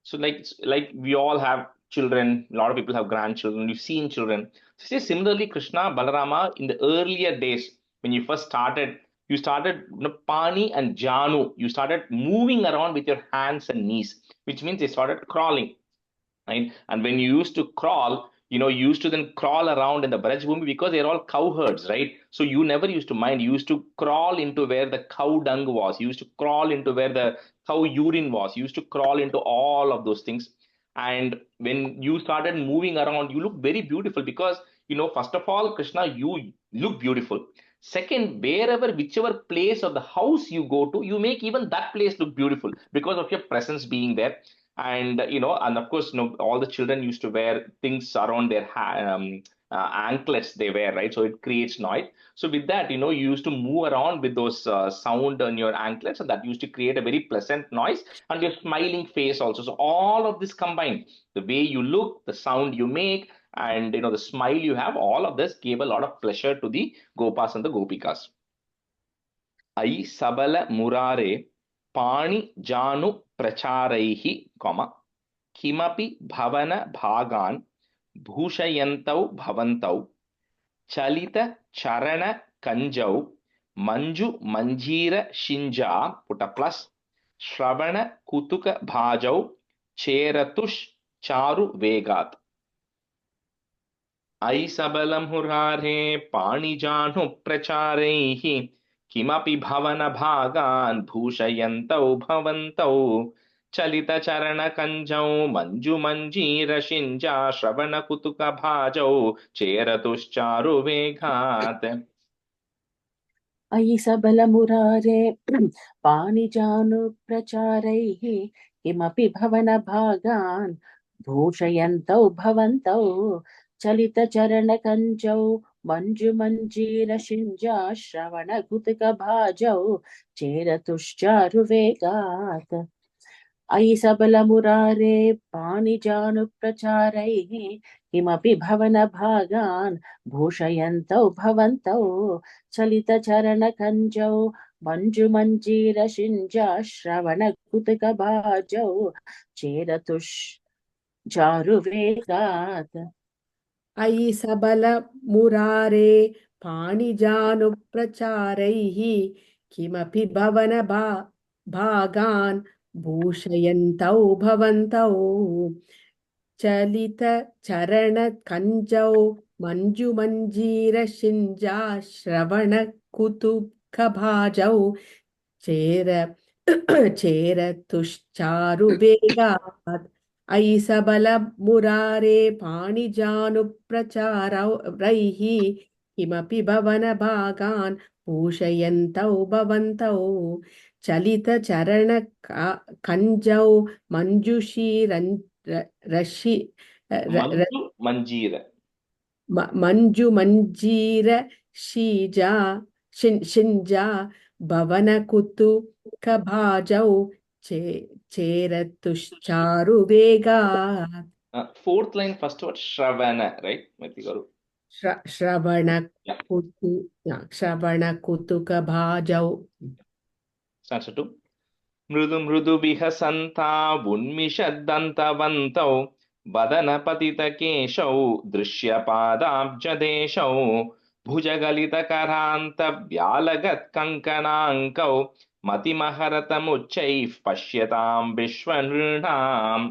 So like we all have children, a lot of people have grandchildren, you've seen children. So similarly, Krishna, Balarama, in the earlier days, when you first started, you started Pani and Janu, you started moving around with your hands and knees, which means they started crawling. Right? And when you used to crawl, you used to then crawl around in the Braj Bhumi because they're all cow herds, right? So you never used to mind. You used to crawl into where the cow dung was. You used to crawl into where the cow urine was. You used to crawl into all of those things. And when you started moving around, you look very beautiful because, first of all, Krishna, you look beautiful. Second, whichever place of the house you go to, you make even that place look beautiful because of your presence being there. And and of course, all the children used to wear things around their anklets they wear, right? So it creates noise. So with that, you used to move around with those sound on your anklets, and that used to create a very pleasant noise, and your smiling face also. So all of this combined, the way you look, the sound you make, and the smile you have, all of this gave a lot of pleasure to the Gopas and the Gopikas. Ai sabala murare pani janu pracharaihi, comma, kimapi bhavana bhagan bhushayantau bhavantau chalita charana kanjau manju manjira shinja, put a plus, shravana kutuka bhajau cheratush charu vegat. I sabalam hurare panijanu pracharaihi kimapi bhavana bhagan bhushayantau bhavantau chalita charana kanjau manju manjira shinja shravana kutuka bhajau cheratushcharu vegat. अयि सबलमुरारे पाणिजानुप्रचारैः किमपि भवनभागान् भूषयन्तौ भवन्तौ चलितचरणकञ्जौ मञ्जुमञ्जीरशिञ्जा श्रवणकुतुकभाजौ चेरतुश्चारुवेगात् अयि सबलमुरारे पाणिजानुप्रचारैः किमपि भवनभागान् भूषयन्तौ भवन्तौ चलितचरणकञ्जौ मञ्जुमञ्जीरशिञ्जा श्रवणकुतुकभाजौ चेरतुश्चारुवेगात् अयि सबलमुरारे पाणिजानुप्रचारैः किमपि भागान् भूषयन्तौ भवन्तौ चलितचरणकञ्जौ मञ्जुमञ्जीरशिञ्जा श्रवणकुतुकभाजौ चेरतुश्चारुवेगात् अयि सबलमुरारे पाणिजानुप्रचारैः किमपि भवनभागान् भूषयन्तौ भवन्तौ चलितचरणकञ्जौ Manju manjira. शिञ्जा भवनकुतुकभाजौ चेरतुश्चारुवेगात् Fourth line, first word shravana, right? Mati garu. Yeah. श्रवणकुतुकभाजौ Stanza 2. मृदु मृदु विहसन्ता उन्मिषद्दन्तवन्तौ वदनपतितकेशौ दृश्यपादाब्जदेशौ भुजगलितकरान्तव्यालगत्कङ्कणाङ्कौ मतिमहरतमुच्चैः पश्यतां विश्वनृणाम्.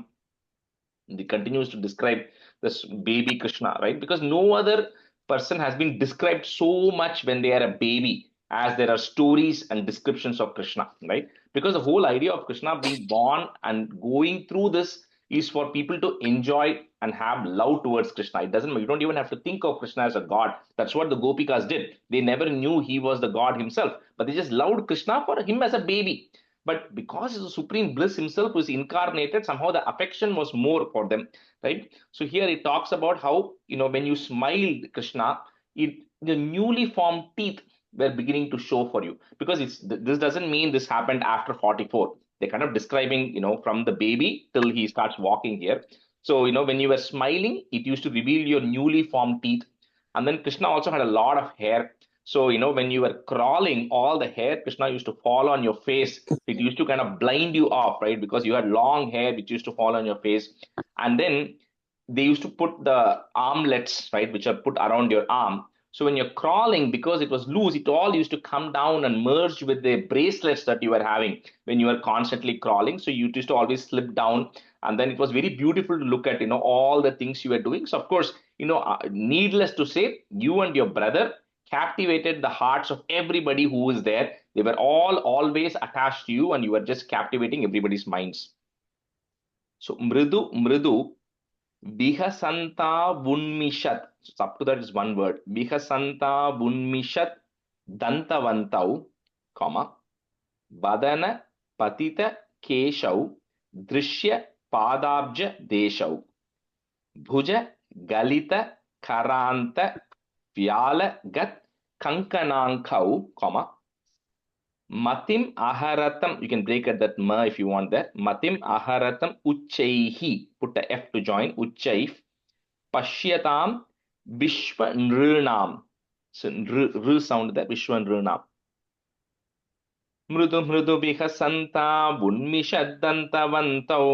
He continues to describe this baby Krishna, right? Because no other person has been described so much when they are a baby as there are stories and descriptions of Krishna, right? Because the whole idea of Krishna being born and going through this is for people to enjoy and have love towards Krishna. It doesn't, you don't even have to think of Krishna as a god. That's what the Gopikas did. They never knew he was the god himself, but they just loved Krishna for him as a baby. But because the supreme bliss himself was incarnated, somehow the affection was more for them, right? So here it talks about how, when you smiled Krishna, the newly formed teeth were beginning to show for you. Because this doesn't mean this happened after 44. They're kind of describing, from the baby till he starts walking here. So, when you were smiling, it used to reveal your newly formed teeth. And then Krishna also had a lot of hair. So, when you were crawling, all the hair, Krishna used to fall on your face. It used to kind of blind you off, right? Because you had long hair, which used to fall on your face. And then they used to put the armlets, right, which are put around your arm. So when you're crawling, because it was loose, it all used to come down and merge with the bracelets that you were having when you were constantly crawling. So you used to always slip down. And then it was very beautiful to look at, all the things you were doing. So of course, needless to say, you and your brother captivated the hearts of everybody who was there. They were all always attached to you and you were just captivating everybody's minds. So mridu, mridu, Bihasanta Vunmishat. So up to that is one word. Bihasanta Vunmishat Dantavantau, comma, Vadana Patita Keshau, Drishya Padabja Deshau, Bhuja Galita Karanta Vyala Gat Kankanankau, comma, Matim Aharatam, you can break at that ma if you want that. Matim Aharatam Uchaihi, put the F to join, Uchaif, Pashyatam Vishwa Nrunam. So R sound there, Vishwa Nrunam. मृदु मृदु विहसन्ता उन्मिषद्दन्तवन्तौ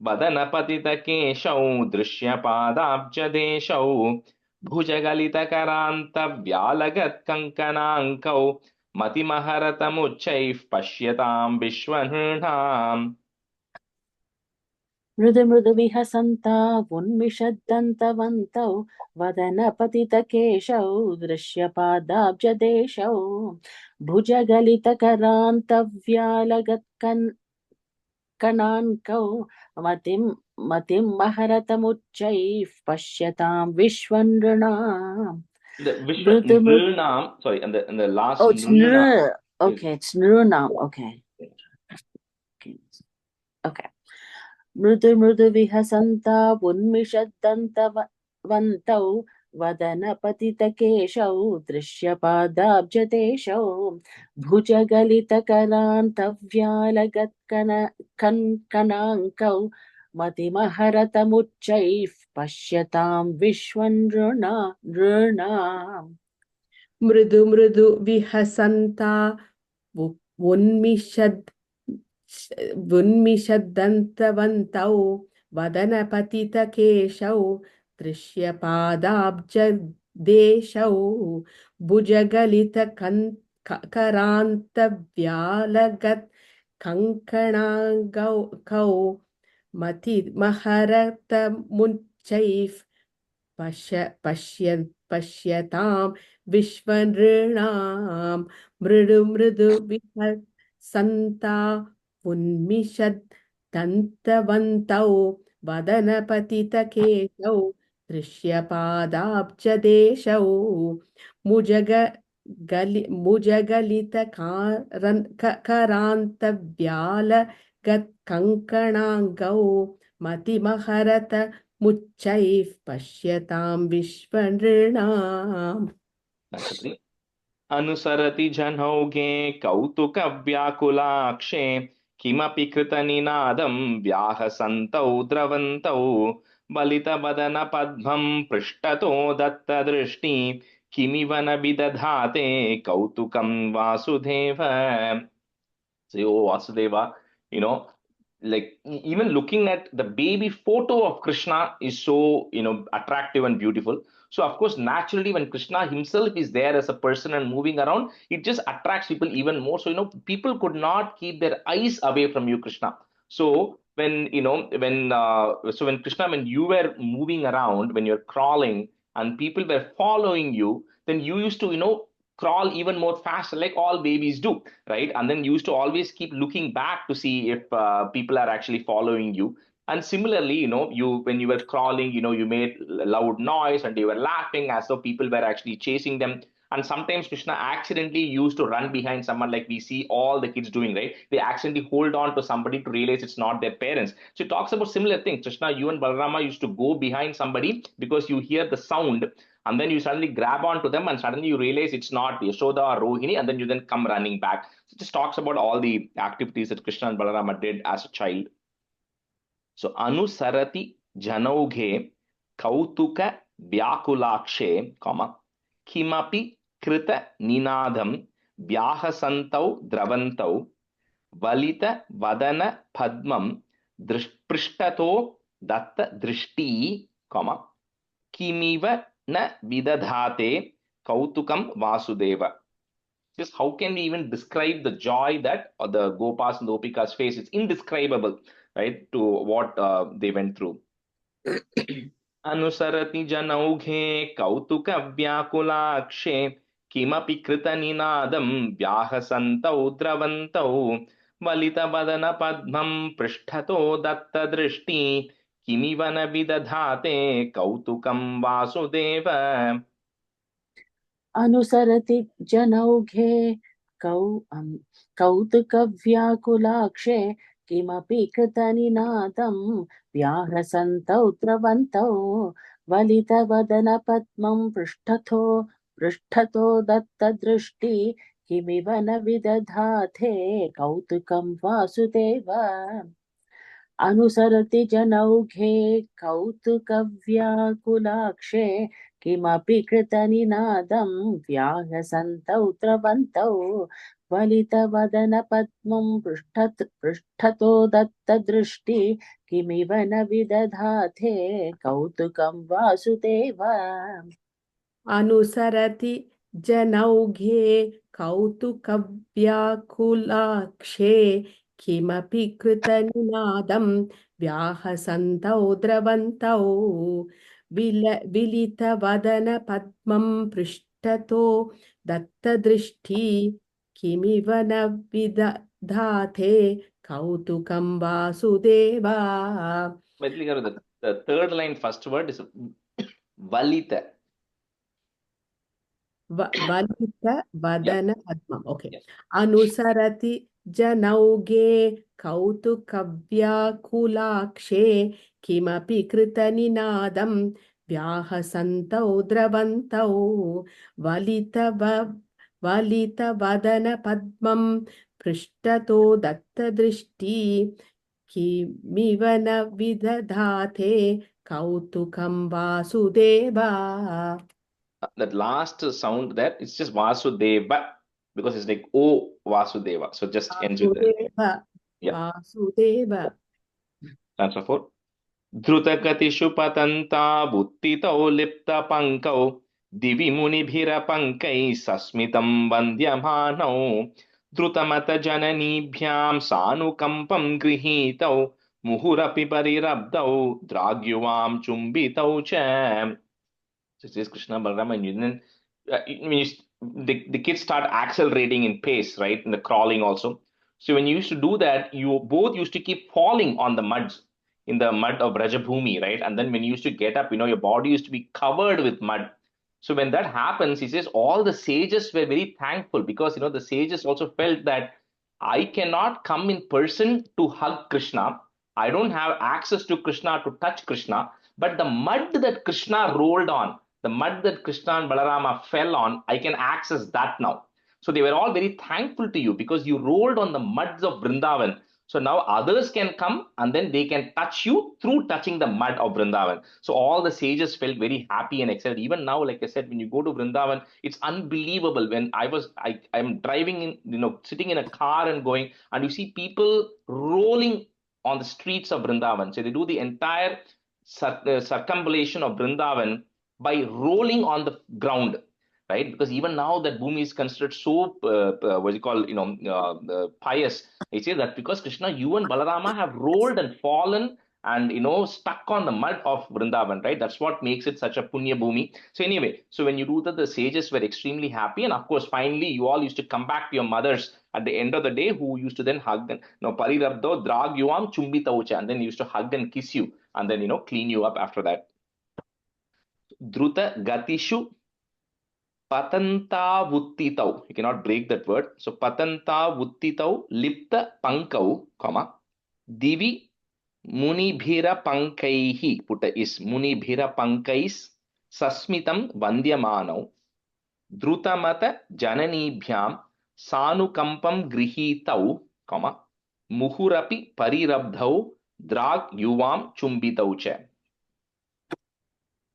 वदनपतितकेशौ दृश्यपादाब्जदेशौ भुजगलितकरान्तव्यालगत्कङ्कणाङ्कौ मतिमहरतमुच्चैः पश्यतां विश्वनृणाम् मृदु मृदु विहसन्ता उन्मिषद्दन्तवन्तौ वदनपतितकेशौ दृश्यपादाब्जदेशौ भुजगलितकरान्तव्यालगत्कणाङ्कौ मतिं महरतमुच्चैः पश्यतां विश्वनृणाम्. The मृदु मृदु Vishwanam, sorry, and the last Oh, it's Nrnam is okay, it's nृणाम्. Okay. Okay. मृदु मृदु विहसन्ता उन्मिषद्दन्तवन्तौ वदनपतितकेशौ दृश्यपादाब्जदेशौ भुजगलितकरान्तव्यालगत्कणाङ्कौ मतिमहरतमुच्चैः पश्यतां विश्वनृणाम्. मृदु मृदु विहसन्ता उन्मिषद्दन्तवन्तौ वदनपतितकेशौ दृश्यपादाब्जदेशौ भुजगलितकरान्तव्यालगत्कङ्कणाङ्कौ मतिमहरतमुच्चैः पश्यतां विश्वनृणाम्. मृदु मृदु विहसन्ता उन्मिषद्दन्तवन्तौ वदनपतितकेशौ दृश्यपादाब्जदेशौ मुजगलितकरान्तव्यालगत्कङ्कणाङ्कौ मतिमहरतमुच्चैः पश्यतां विश्वनृणाम्. अनुसरति जनौघे कौतुकव्याकुलाक्षे किमपि कृतनिनादं व्याहसन्तौ द्रवन्तौ बलितवदनपद्मं पृष्ठतो दत्तदृष्टि किमिव न विदधाते कौतुकं Vasudev. So, oh Vasudeva, like even looking at the baby photo of Krishna is so, attractive and beautiful. So, of course, naturally, when Krishna himself is there as a person and moving around, it just attracts people even more. So, people could not keep their eyes away from you, Krishna. So, when Krishna, when you were moving around, when you're crawling and people were following you, then you used to, crawl even more faster, like all babies do, right? And then you used to always keep looking back to see if people are actually following you. And similarly, when you were crawling, you made loud noise and you were laughing as though people were actually chasing them. And sometimes Krishna accidentally used to run behind someone, like we see all the kids doing, right? They accidentally hold on to somebody to realize it's not their parents. So it talks about similar things. Krishna, you and Balarama used to go behind somebody because you hear the sound, and then you suddenly grab onto them and suddenly you realize it's not Yashoda or Rohini, and then you then come running back. So it just talks about all the activities that Krishna and Balarama did as a child. So Anusarati Janaughe Kautuka Vyakulakshe, Kimapi Krita Ninadam Vyahasantau Dravantau Valita Vadana Padmam Prishtato Datta Drishti, Kimiva na vidadhate kautukam vasudeva. Just how can we even describe the joy that the Gopas and the Gopikas face? It's indescribable, right, to what they went through. Anusarati janaughe kautuka vyakulakshe kimapi krita ninadam vyahasantau dravantau valita vadana padmam prishthato datta drishti किमिव न विदधाते कौतुकं वासुदेव. अनुसरति जनौघे कौतुकव्याकुलाक्षे किमपि कृतनिनादं व्याहसन्तौ द्रवन्तौ वलितवदनपद्मं पृष्ठतो दत्तदृष्टि किमिव न विदधाते कौतुकं वासुदेव. अनुसरति जनौघे कौतुकव्याकुलाक्षे किमपि कृतनिनादं व्याहसन्तौ द्रवन्तौ वलितवदनपद्मं पृष्ठतो दत्तदृष्टि किमिव न विदधाथे कौतुकं वासुदेव अनुसरति जनौघे कौतुकव्याकुलाक्षे किमपि कृतनिनादं व्याहसन्तौ द्रवन्तौ विलितवदनपद्मं पृष्ठतो दत्तदृष्टि किमिव न विदधाते कौतुकं Vasudev. Maithili garu, the third line, first word is valita. वलित Vadan पद्मम्. Okay. Yes. अनुसरति जनौघे कौतुकव्याकुलाक्षे किमपि कृतनिनादं व्याहसन्तौ द्रवन्तौ वलितवदनपद्मं पृष्ठतो दत्तदृष्टि किमिव न विदधाते कौतुकं Vasudev. That last sound there, it's just Vasudeva because it's like O Vasudeva. So just ends with that. Vasudev Yeah. Vasudev. Answer 4. Drutakatishu patanta buttitau lipta pankau divi munibhirapankai sasmitam vandyamanau drutamata jananibhyam sanukampam grihitau muhurapi parirabdau dragyuvam chumbitau cha. So it says Krishna, Balarama, and then the kids start accelerating in pace, right? In the crawling also. So when you used to do that, you both used to keep falling on the muds, in the mud of Rajabhumi, right? And then when you used to get up, your body used to be covered with mud. So when that happens, he says all the sages were very thankful because the sages also felt that I cannot come in person to hug Krishna. I don't have access to Krishna to touch Krishna, but the mud that Krishna rolled on, the mud that Krishna and Balarama fell on, I can access that now. So they were all very thankful to you because you rolled on the muds of Vrindavan. So now others can come and then they can touch you through touching the mud of Vrindavan. So all the sages felt very happy and excited. Even now, like I said, when you go to Vrindavan, it's unbelievable. When I'm driving in, sitting in a car and going, and you see people rolling on the streets of Vrindavan. So they do the entire circumambulation of Vrindavan by rolling on the ground, right? Because even now that Bhumi is considered so pious. He says that because Krishna, you and Balarama have rolled and fallen and stuck on the mud of Vrindavan, right? That's what makes it such a punya bhumi. So anyway, so when you do that, the sages were extremely happy, and of course, finally, you all used to come back to your mothers at the end of the day, who used to then hug and parirabdo drag yuam chumbitaucha, and then used to hug and kiss you, and then clean you up after that. Druta gatishu patanta vuttitau. You cannot break that word. So patanta vuttitau lipta pankau, comma, divi munibhira pankaihi. Putta is munibhira pankais sasmitam vandyamanau drutamata jananibhyam sanukampam grihitau, comma, muhurapi parirabdhau drag yuvam chumbitau cha.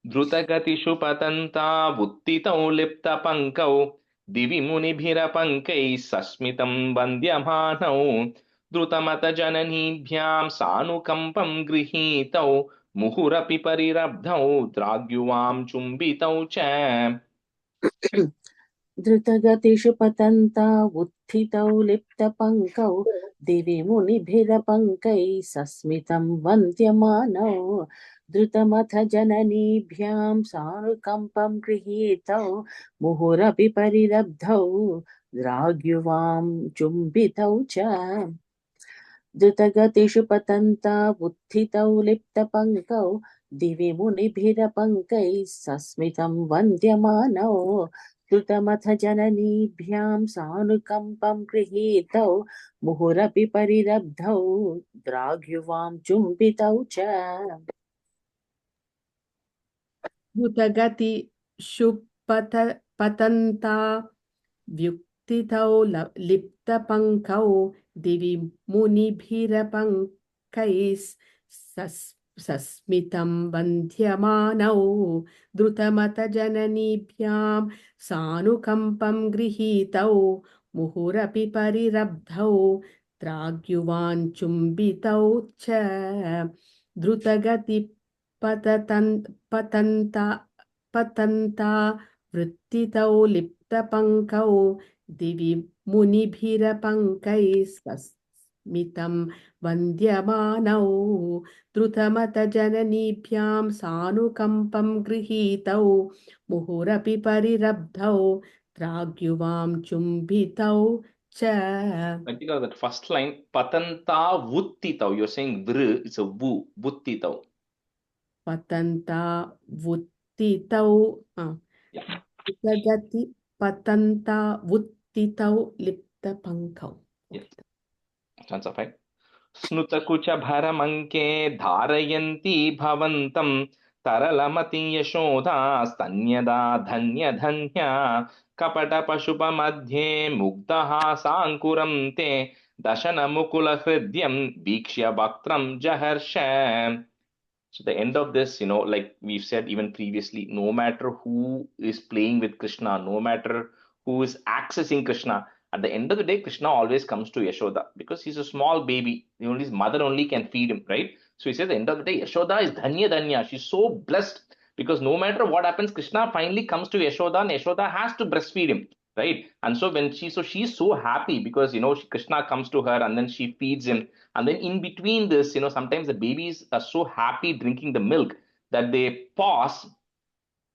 Drutagatishu patanta vuttitau lipta pankau divi munibhirapankai sasmitam vandyamanau drutamata jananibhyam sanukampam grihitau muhurapi parirabdhau dragyuvam chumbitau cha. धृतगतिषु पतन्ता उत्थितौ लिप्तपङ्कौ दिवि मुनिभिरपङ्कैः सस्मितं वन्द्यमानौ द्रुतमथ जननीभ्यां सानुकम्पं गृहीतौ मुहुरपि परिरब्धौ द्राग्युवां चुम्बितौ च धृतगतिषु पतन्ता उत्थितौ लिप्तपङ्कौ दिवि मुनिभिरपङ्कैः सस्मितं वन्द्यमानौ द्रुतमथ जननीभ्यां सानुकम्पं गृहीतौ मुहुरपि परिरब्धौ द्राग्युवां चुम्बितौ च द्रुतगतिषु पतन्ता व्युत्थितौ लिप्तपङ्कौ दिवि मुनिभिरपङ्कैः सस्मितं वन्द्यमानौ द्रुतमत जननीभ्यां सानुकम्पं गृहीतौ मुहुरपि परिरब्धौ त्राग्युवाञ्चुम्बितौ च द्रुतगति पतन्ता पतन्ता वृत्तितौ लिप्तपङ्कौ दिवि मुनिभिरपङ्कैः स्मितं वन्द्यमानौ द्रुतमतजननीभ्यां सानुकम्पं गृहीतौ मुहुरपि परिरब्धौ त्राग्युवां चुम्बितौ च Because that first line, patanta vuttitau, you're saying vr, it's a vu, vuttitau. पतन्ता वुत्तितौ Yeah, जगति पतन्ता वुत्तितौ लिप्तपङ्कौ. yes, sounds fine. स्नुतकुचभरमङ्के धारयन्ती भवन्तं तरलमति यशोदा स्तन्यदा धन्यधन्या कपटपशुपमध्ये मुग्धहासाङ्कुरं ते दशनमुकुलहृद्यं वीक्ष्य वक्त्रं जहर्ष. So the end of this, like we've said even previously, no matter who is playing with Krishna, no matter who is accessing Krishna, at the end of the day, Krishna always comes to Yashoda because he's a small baby. His mother only can feed him, right? So he says, at the end of the day, Yashoda is Dhanya Dhanya. She's so blessed because no matter what happens, Krishna finally comes to Yashoda and Yashoda has to breastfeed him, right? And so she's so happy because, Krishna comes to her and then she feeds him. And then in between this, sometimes the babies are so happy drinking the milk that they pause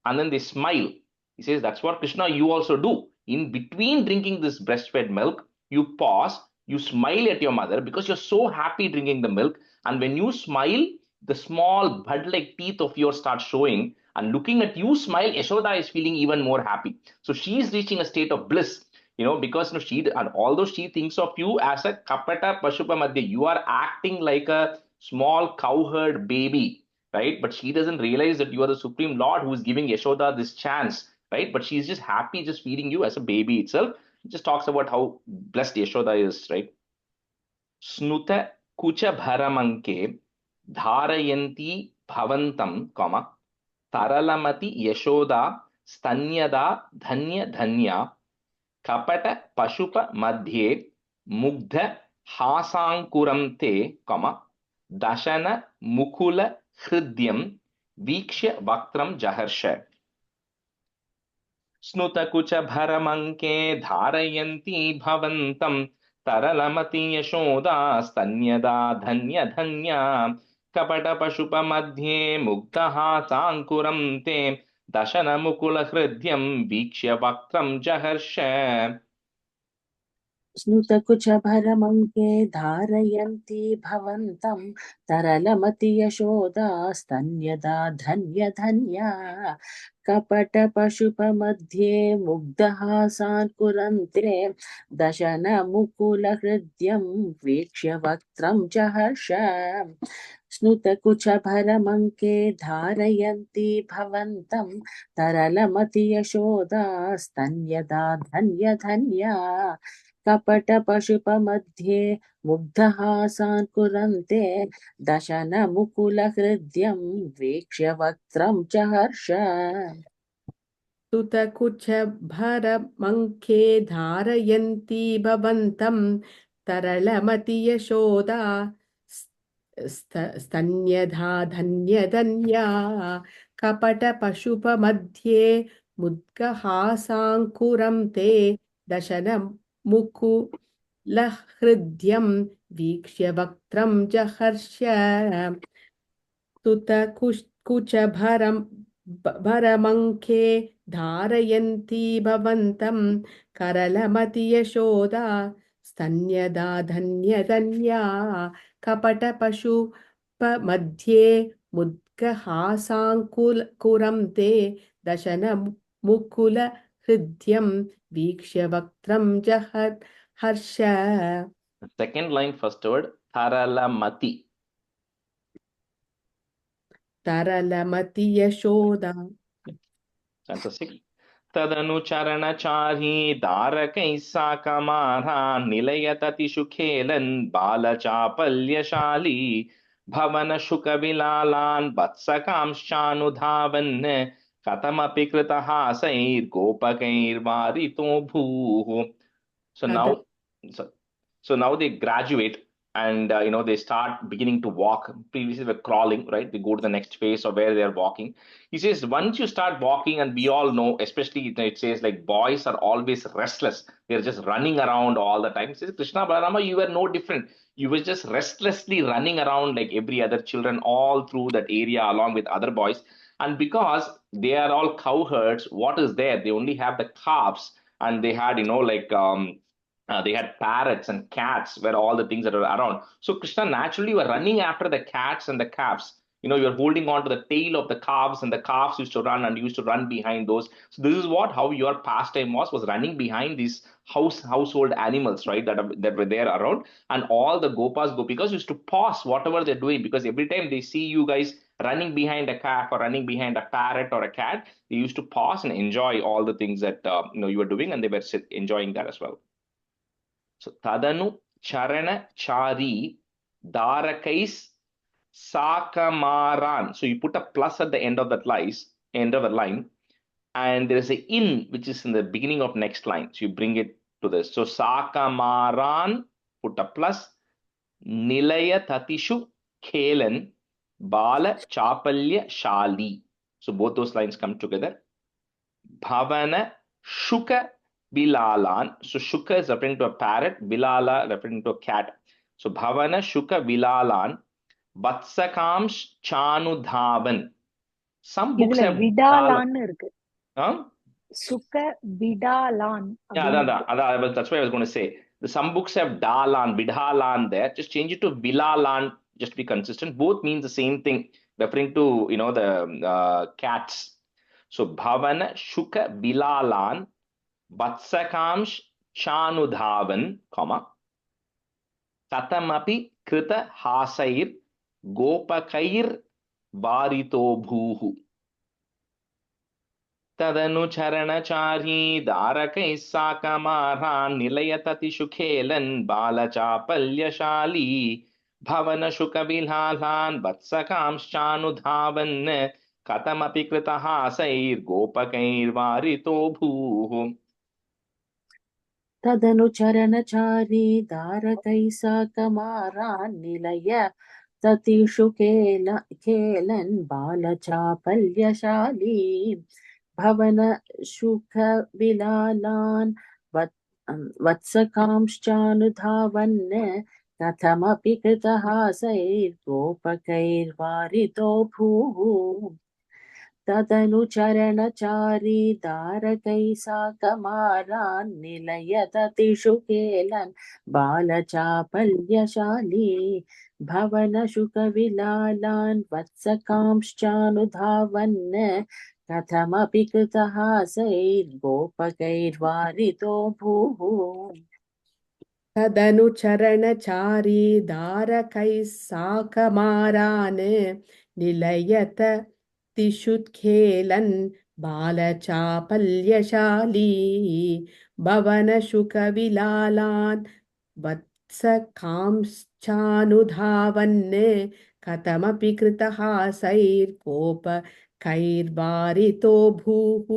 and then they smile. He says, that's what Krishna, you also do. In between drinking this breastfed milk, you pause, you smile at your mother because you're so happy drinking the milk. And when you smile, the small bud-like teeth of yours start showing. And looking at you smile, Yashoda is feeling even more happy. So she is reaching a state of bliss. Because and although she thinks of you as a kapata pashupa madhya, you are acting like a small cowherd baby, right? But she doesn't realize that you are the Supreme Lord who is giving Yashoda this chance, right? But she's just happy just feeding you as a baby itself. It just talks about how blessed Yashoda is, right? Snuta kucha bharamanke dharayanti bhavantam, comma, taralamati Yashoda stanyada dhanya dhanya कपट पशुप मध्ये मुग्ध हासांकुरं ते दशन मुकुल हृद्यं वीक्ष्य वक्त्रं जहर्ष. स्नुतकुचभरमङ्के धारयन्ती भवन्तं तरलमति यशोदा स्तन्यदा धन्यधन्या कपटपशुपमध्ये मुग्धहासाङ्कुरं ते दशनमुकुलहृद्यं वीक्ष्य वक्त्रं जहर्ष. स्नुतकुचभरमङ्के धारयन्ती भवन्तं तरलमति यशोदा स्तन्यदा धन्यधन्या कपटपशुपमध्ये मुग्धहासान्कुरन्ते दशनमुकुलहृद्यं वीक्ष्य वक्त्रं जहर्ष. स्नुतकुचभरमङ्के धारयन्ती भवन्तं तरलमति यशोदा स्तन्यदा धन्यधन्या कपटपशुपमध्ये मुग्धहासान्कुरन्ते दशनमुकुलहृद्यं वीक्ष्य वक्त्रं जहर्ष. स्तुतकुचभरमङ्के धारयन्ती भवन्तं तरलमति यशोदा स्तन्यधा धन्यधन्या कपटपशुपमध्ये मुद्गहासाङ्कुरं ते दशनमुकुलहृद्यं वीक्ष्य वक्त्रं जहर्ष. भरमङ्के धारयन्ती भवन्तं करलमति यशोदा स्तन्यदा धन्यधन्या कपटपशुपमध्ये मुद्गहासाङ्कुरं ते दशनमुकुलहृद्यं वीक्ष्य वक्त्रं जहर्ष. Second line, first word, taralamati. तरलमति Yashoda. Fantastic. तदनुचरणचारी दारकैः साकमारा निलयततिषु खेलन् बालचापल्यशाली भवनशुकविलालान् वत्सकांश्चानुधावन् कथमपि कृतहासैर्गोपकैर्वारितो भूः. So now, so now they graduate and they start beginning to walk. Previously, they were crawling, right? They go to the next phase of where they are walking. He says, once you start walking, and we all know, especially it says like boys are always restless. They're just running around all the time. He says, Krishna Balarama, you were no different. You were just restlessly running around like every other children all through that area along with other boys. And because they are all cowherds, what is there? They only have the calves, and they had, they had parrots and cats were all the things that were around. So Krishna naturally were running after the cats and the calves. You're holding on to the tail of the calves, and the calves used to run and used to run behind those. So this is how your pastime was running behind these household animals, right? That were there around, and all the gopikas used to pause whatever they're doing, because every time they see you guys running behind a calf or running behind a parrot or a cat, they used to pause and enjoy all the things that you were doing, and they were enjoying that as well. So Tadanu Charana Chari Darakais Sakamaran. So you put a plus at the end of that line, and there is a in which is in the beginning of next line. So you bring it to this. So Sakamaran, put a plus. Nilaya Tatishu Kelan Bala Chapalya Shali. So both those lines come together. Bhavana Shuka Bilalan. So Shuka is referring to a parrot, Bilala referring to a cat. So Bhavana Shuka Bilalan Vatsakams Chanudhavan. Some books இதுல have விடாலான்னு இருக்கு. Huh? சுக விடாலான் Yeah, அப்படின்னு இருக்கு. that's what I was going to say. Some books have Dalan, Vidhalan there. Just change it to Vilalan, just to be consistent. Both means the same thing, referring to the cats. So Bhavana Shuka Bilalan Vatsakams Chanudhavan, comma Katamapi Krita Hasair Gopakair Varito Bhuhu. तदनु चरणचारी दारकैः साकमारान् निलयततिषु खेलन् बालचापल्यशाली भवनशुकविलालान् वत्सकांश्चानुधावन् कथमपि कृतहासैर्गोपकैर्वारितो भूः. तदनु चरणचारी दारकै साकमारान् निलय ततिषु खेलन् बालचापल्यशाली भवन शुकविलालान् वत्सकांश्चानुधावन् कथमपि कृतहासैर्गोपकैर्वारितो भूः. तदनु चरणचारी दारकै साकमारान् निलयततिषु केलन् बालचापल्यशाली भवनशुकविलालान् वत्सकांश्चानुधावन् कथमपि कृतहासैर्गोपकैर्वारितो भूः. तदनु चरणचारी दारकैः साकमारान् निलयत तिषुत्खेलन् बालचापल्यशाली भवनशुकविलालान् वत्सकांश्चानुधावन् कथमपि कृतहासैर्गोपकैर्वारितो भूः.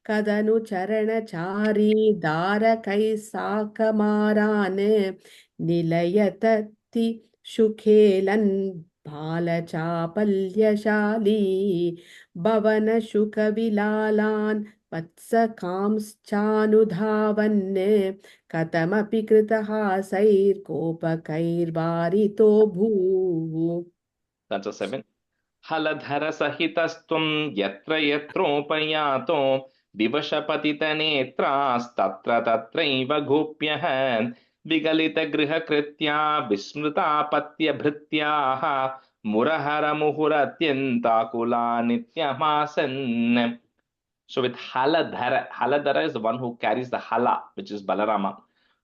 कदनु चरणचारी दारकैः साकमारान् निलयत तिषुखेलन् बालचापल्यशाली भवनशुकविलालान् वत्सकांश्चानुधावन् कथमपि कृतहासैर्गोपकैर्वारितो भूः. That's a 7. हलधर सहितस्त्वं यत्र यत्रोपयातो विवशपतितनेत्रास्तत्र तत्रैव गोप्यः विगलितगृहकृत्या विस्मृतापत्यभृत्याः मुरहरमुहुरत्यन्ताकुला नित्यमासन्. So with Haladhara is the one who carries the hala, which is Balarama.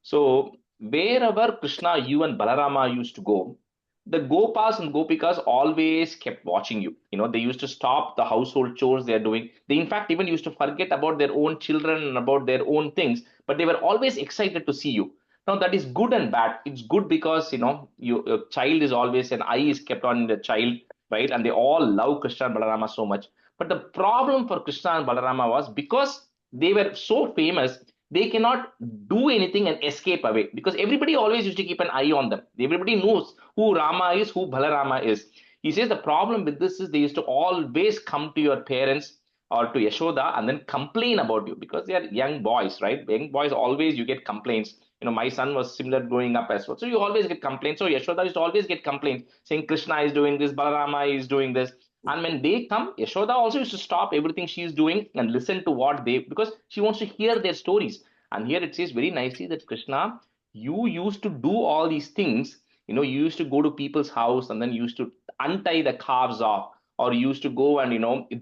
So wherever Krishna, you and Balarama used to go, the Gopas and Gopikas always kept watching you. They used to stop the household chores they are doing. They, in fact, even used to forget about their own children and about their own things, but they were always excited to see you. Now, that is good and bad. It's good because, your child is always, an eye is kept on the child, right? And they all love Krishna and Balarama so much. But the problem for Krishna and Balarama was because they were so famous, they cannot do anything and escape away because everybody always used to keep an eye on them. Everybody knows who Rama is, who Balarama is. He says the problem with this is they used to always come to your parents or to Yashoda and then complain about you because they are young boys, right? Young boys always you get complaints. My son was similar growing up as well. So you always get complaints. So Yashoda used to always get complaints saying Krishna is doing this, Balarama is doing this. And when they come, Yashoda also used to stop everything she is doing and listen to what they, because she wants to hear their stories. And here it says very nicely that Krishna, you used to do all these things. You used to go to people's house and then you used to untie the calves off, or you used to go and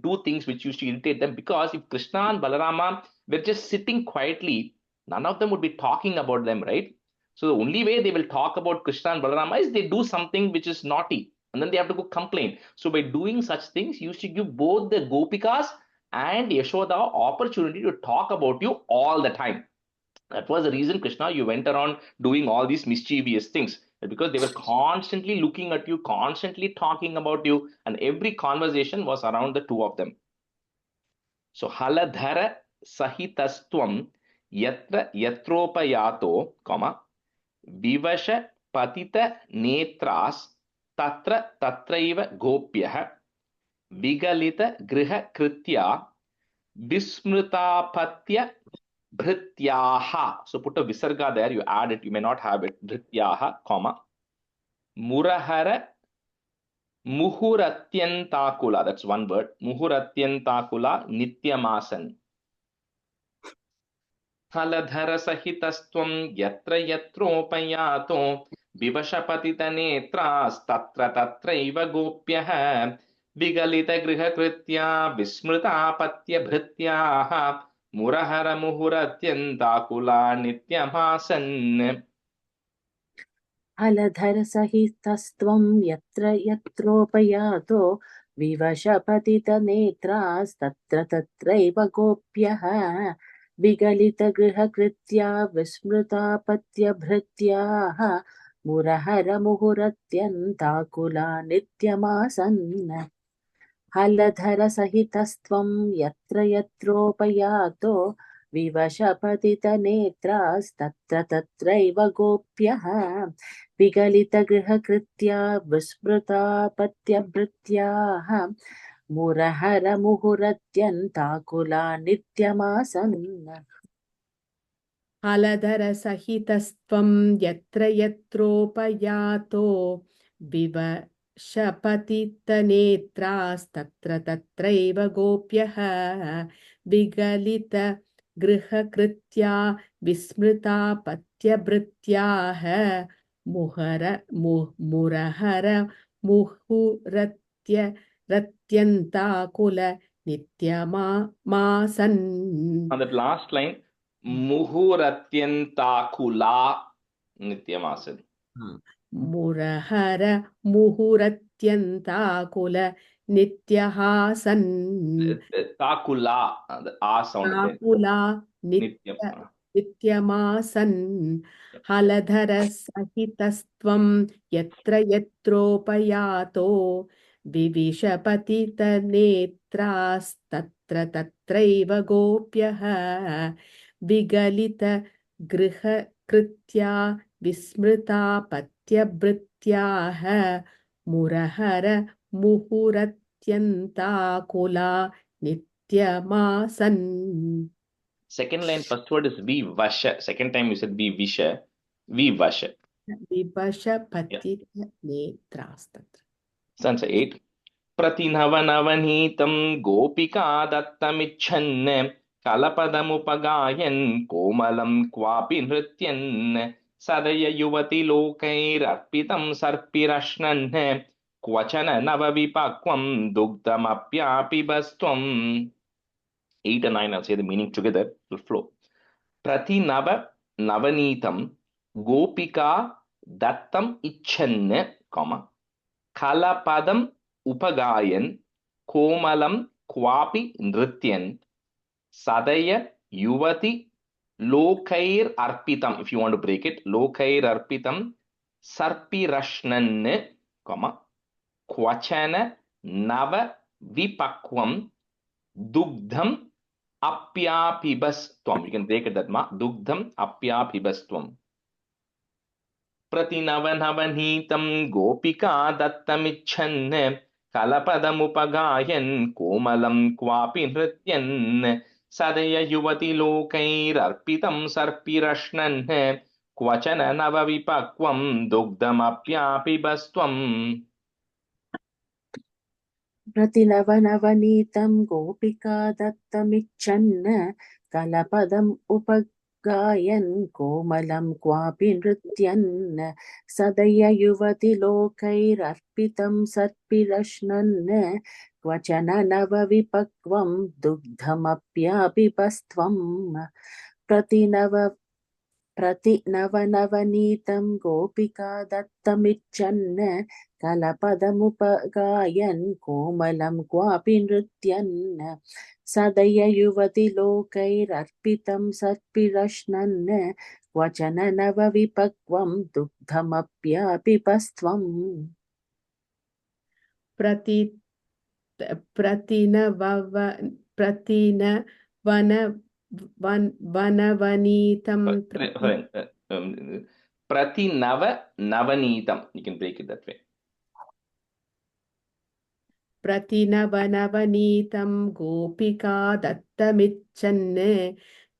do things which used to irritate them. Because if Krishna and Balarama were just sitting quietly, none of them would be talking about them, right? So the only way they will talk about Krishna and Balarama is they do something which is naughty, and then they have to go complain. So by doing such things, you used to give both the Gopikas and Yashoda opportunity to talk about you all the time. That was the reason, Krishna, you went around doing all these mischievous things, because they were constantly looking at you, constantly talking about you, and every conversation was around the two of them. So haladhara sahitastvam yatra yatropayato, comma, vivasha patita netras tatra tatraiva gopyah vigalita griha kritya vismritapatya bhrityaha. So put a visarga there, you add it, you may not have it. Bhrityaha, comma. Murahara muhuratyantakula. That's one word. Muhuratyantakula nityamasan. Haladhara sahitastvam yatra yatropayato vivashapatita netras tatra tatraiva gopyah vigalita grihakritya vismritapatya bhrityaha Murahara muhuratyantakula nityamasan. अलधरसहितस्त्वं यत्र यत्रोपयातो विवशपतितनेत्रास्तत्र तत्रैव गोप्यः विगलितगृहकृत्या विस्मृतापत्यभृत्याः मुरहरमुहुरत्यन्ताकुला नित्यमासन् हलधरसहितस्त्वं यत्र यत्रोपयातो विवशपतितनेत्रास्तत्र तत्रैव गोप्यः विगलितगृहकृत्या विस्मृतापत्यभृत्याः मुरहरमुहुरत्यन्ताकुला नित्यमासन् हलधरसहितस्त्वं यत्र यत्रोपयातो विवशपतितनेत्रास्तत्र तत्रैव गोप्यः विगलितगृहकृत्या विस्मृतापत्यभृत्याः मुरहर मुहुरत्यन्ताकुल नित्यमासन्. On that last line, muhuratyantakula nityamasan. मुरहर मुहुरत्यन्ताकुल नित्यहासन्. Takula, the A sound. Takula नित्यमासन्. हलधरसहितस्त्वं यत्र यत्रोपयातो विविशपतितनेत्रास्तत्र तत्रैव गोप्यः विगलितगृहकृत्या विस्मृतापत्यभृत्याः मुरहर मुहुरत्यन्ताकुला नित्यमासन्. Second line, first word is vivasha. Second time you said vivisha. Vivasha. विवशपतितनेत्रास्तत्र. Stanza 8. Pratinhavanavanitam gopika dattamichan kalapadamupagayan komalam kwapi nrityan sadaya yuvati lokair arpitam sarpirashnan kvachana navavipakvam dugdamapyapibastvam. 8 and 9, I'll say the meaning together, it will flow. Pratinava navanitam gopika dattam ichan, comma, kalapadam upagayan komalam kwapi nrityan sadaya yuvati lokair arpitam. If you want to break it, lokair arpitam sarpirashnan, comma, kvachana nava vipakvam dugdham apyapibastvam. You can break it that ma. Dugdham apyapibastvam. Pratinavanavanītam gopika dattamichan kalapadamupagayan komalam kvapi nrityan sadaya yuvati lokair arpitam sarpirashnan kvachana navavipakvam dugdhamapyapibastvam. प्रतिनवनवनीतं गोपिका दत्तमिच्छन् कलपदम् उपगायन् कोमलं क्वापि नृत्यन् सदय युवति लोकैरर्पितं सर्पिरश्नन् क्वचन नवविपक्वं दुग्धमप्यापिबस्त्वम् प्रतिनवनवनीतं गोपिका दत्तमिच्छन् कलपदमुपगायन् कोमलं क्वापि नृत्यन् सदय युवति लोकैरर्पितं सर्पिरश्नन् क्वचन नवविपक्वं दुग्धमप्यापिबस्त्वम् वनवनीतं Pratinavanavanītam. You can break it that way. प्रतिनवनवनीतं गोपिका दत्तमिच्छन्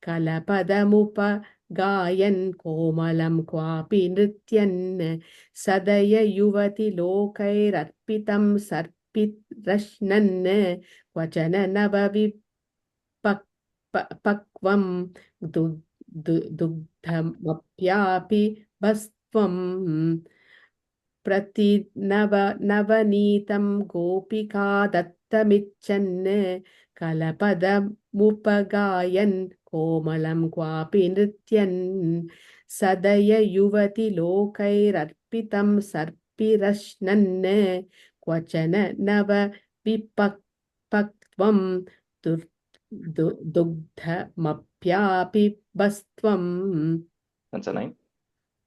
कलपदमुपगायन् कोमलं क्वापि नृत्यन् सदय युवति लोकैरर्पितं सर्पिरश्नन् क्वचन नवविपक्वं दुग्धमप्यापिबस्त्वम् प्रतिनवनीतं गोपिका दत्तमिच्छन् कलपदमुपगायन् कोमलं क्वापि नृत्यन् सदय युवति लोकैरर्पितं सर्पिरश्नन् क्वचन नवविपक्वं दुग्धमप्यापिबस्त्वम्. Answer 9.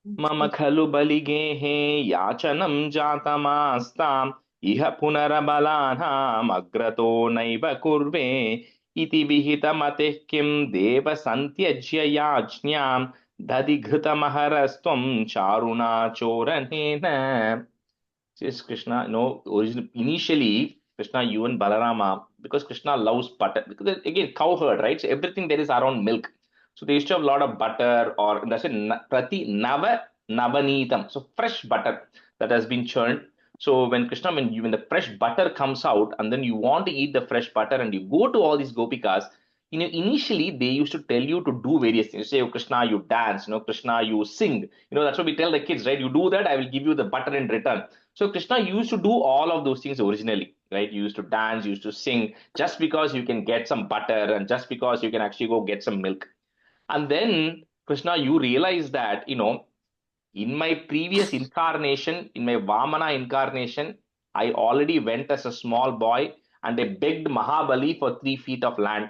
Mama khalu baligehe yachanam jatamastam iha punarabalanam agrato naiva kurve iti vihitamate kim deva santyajya yajñam dadighrutamaharastvam charuna choranena. Says Krishna, initially Krishna, you and Balarama, because Krishna loves butter, because again, cow herd, right? So everything there is around milk. So they used to have a lot of butter, or that's it, prati navanitam. So fresh butter that has been churned. So when Krishna, when the fresh butter comes out, and then you want to eat the fresh butter, and you go to all these gopikas, initially they used to tell you to do various things. You say, oh, Krishna, you dance, Krishna, you sing. That's what we tell the kids, right? You do that, I will give you the butter in return. So Krishna used to do all of those things originally, right? You used to dance, you used to sing, just because you can get some butter and just because you can actually go get some milk. And then, Krishna, you realize that, in my previous incarnation, in my Vamana incarnation, I already went as a small boy and I begged Mahabali for 3 feet of land.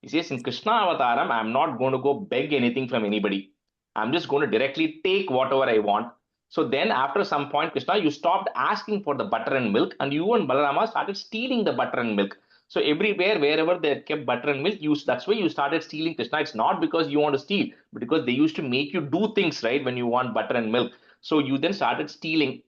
He says, in Krishna Avataram, I'm not going to go beg anything from anybody. I'm just going to directly take whatever I want. So then after some point, Krishna, you stopped asking for the butter and milk, and you and Balarama started stealing the butter and milk. So everywhere, wherever they kept butter and milk, that's why you started stealing, Krishna. It's not because you want to steal, but because they used to make you do things, right, when you want butter and milk. So you then started stealing.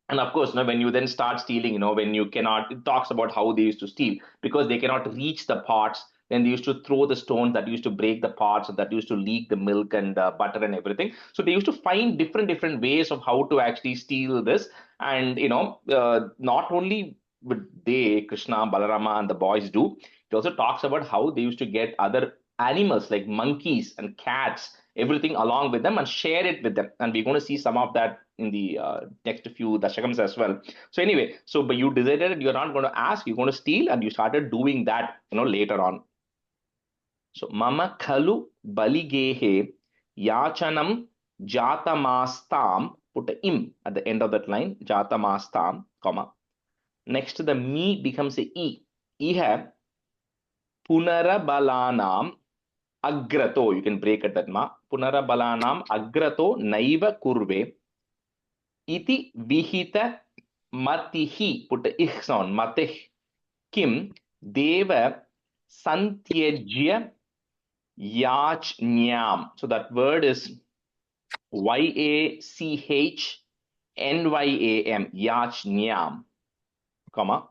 And of course, when you then start stealing, when you cannot, it talks about how they used to steal, because they cannot reach the pots. Then they used to throw the stones that used to break the pots, and that used to leak the milk and butter and everything. So they used to find different ways of how to actually steal this. And, not only would they, Krishna, Balarama, and the boys do, it also talks about how they used to get other animals like monkeys and cats, everything along with them, and share it with them. And we're going to see some of that in the next few dashakams as well. So anyway, but you decided you're not going to ask, you're going to steal, and you started doing that, later on. So mama khalu baligehe yachanam jatamastam, put a im at the end of that line, jatamastam, comma. Next, the me becomes a e. Iha punarabalanam agrato. You can break at that ma. Punarabalanam agrato naiva kurve. Iti vihita matihi. Put a ich sound. Matih. Kim deva Santyajya Yachnyam. So that word is Yachnyam, Yachnyam, comma,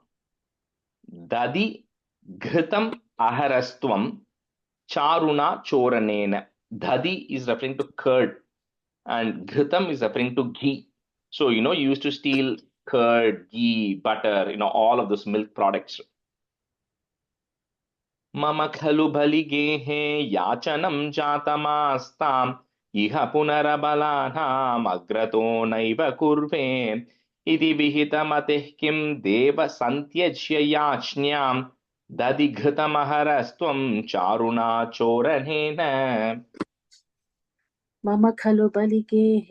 Dadi Ghritam Aharastvam Charuna Choranena. Dadi is referring to curd and Ghritam is referring to ghee. So, you used to steal curd, ghee, butter, all of those milk products. Mama khalu baligehe yachanam jatamastam iha punarabalanam agrato naiva kurve iti vihitamatih kim deva santyajya yachnyam dadighritamaharastvam charuna choranena. मम खलु बलिकेः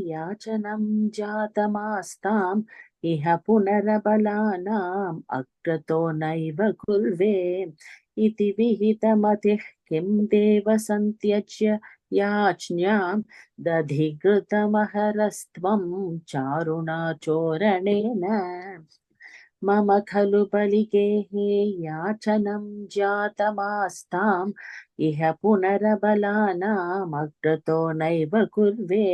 याचनं जातमास्ताम् इह पुनरबलानाम् अग्रतो नैव कुर्वे इति विहितमतिः किं देव सन्त्यज्य याच्ञां दधिघृतमहरस्त्वं चारुणा चोरणेन मम खलु बलिकेः याचनं जातमास्ताम् इह पुनरबलानाम् अग्रतो नैव कुर्वे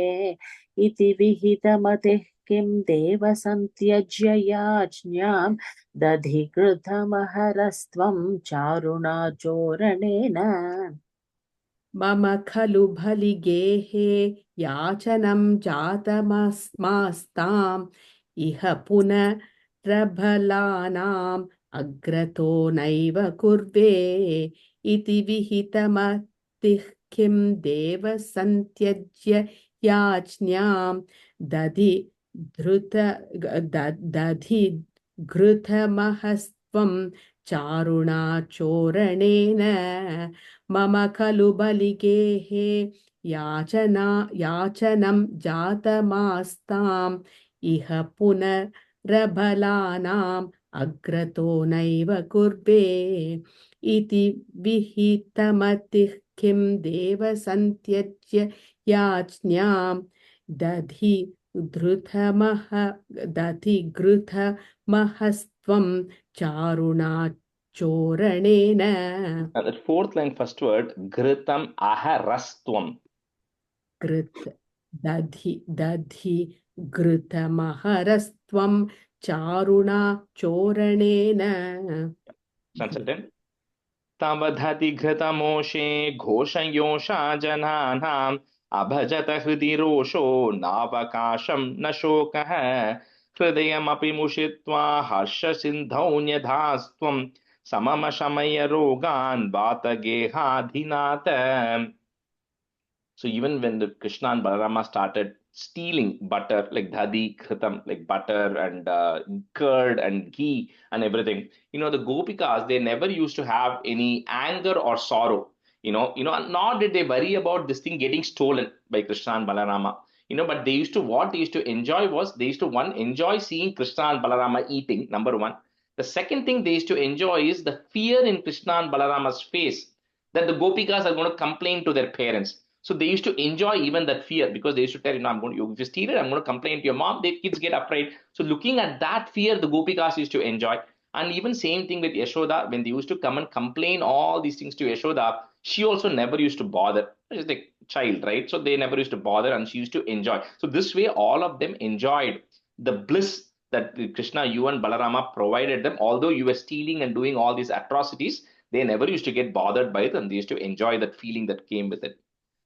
इति विहितमतिः किं देव सन्त्यज्य याच्ञां दधिघृतमहरस्त्वं चारुणा चोरणेन मम खलु बलिगेहे याचनं जातमास्ताम् इह पुनरबलानाम् अग्रतो नैव कुर्वे इति विहितमतिः किं देव सन्त्यज्य याच्ञां दधिघृतमहस्त्वं चारुणा चोरणेन मम खलु बलिगेः याचनं जातमास्ताम् इह पुनरबलानाम् अग्रतो नैव कुर्वे इति विहितमतिः किं देव सन्त्यज्य याच्ञां दधिघृतमहस्त्वं चारुणा चोरणेन. The fourth line, first word, Ghritam Aharastvam. दधि घृतमहरस्त्वं चारुणा चोरणेन. Translated. Tavadhati Ghritamoshe Ghoshayosha Jananam Abhajata Hridi Rosho Navakasham Nashokah Hridayam Api Mushitva Harsha Sindhaunyadhastvam Samama Shamaya Rogan Vata Geha Dhinata. So even when the Krishna and Balarama started stealing butter, like dhadi, khritam, like butter and curd and ghee and everything, the Gopikas, they never used to have any anger or sorrow, nor did they worry about this thing getting stolen by Krishna and Balarama. But what they used to enjoy was, they used to, one, enjoy seeing Krishna and Balarama eating, number one. The second thing they used to enjoy is the fear in Krishna and Balarama's face that the Gopikas are going to complain to their parents. So they used to enjoy even that fear, because they used to tell, if you steal it, I'm going to complain to your mom. The kids get afraid. So looking at that fear, the Gopikas used to enjoy. And even same thing with Yashoda, when they used to come and complain all these things to Yashoda, she also never used to bother. She's like a child, right? So they never used to bother and she used to enjoy. So this way, all of them enjoyed the bliss that Krishna, you and Balarama provided them. Although you were stealing and doing all these atrocities, they never used to get bothered by it, and they used to enjoy that feeling that came with it.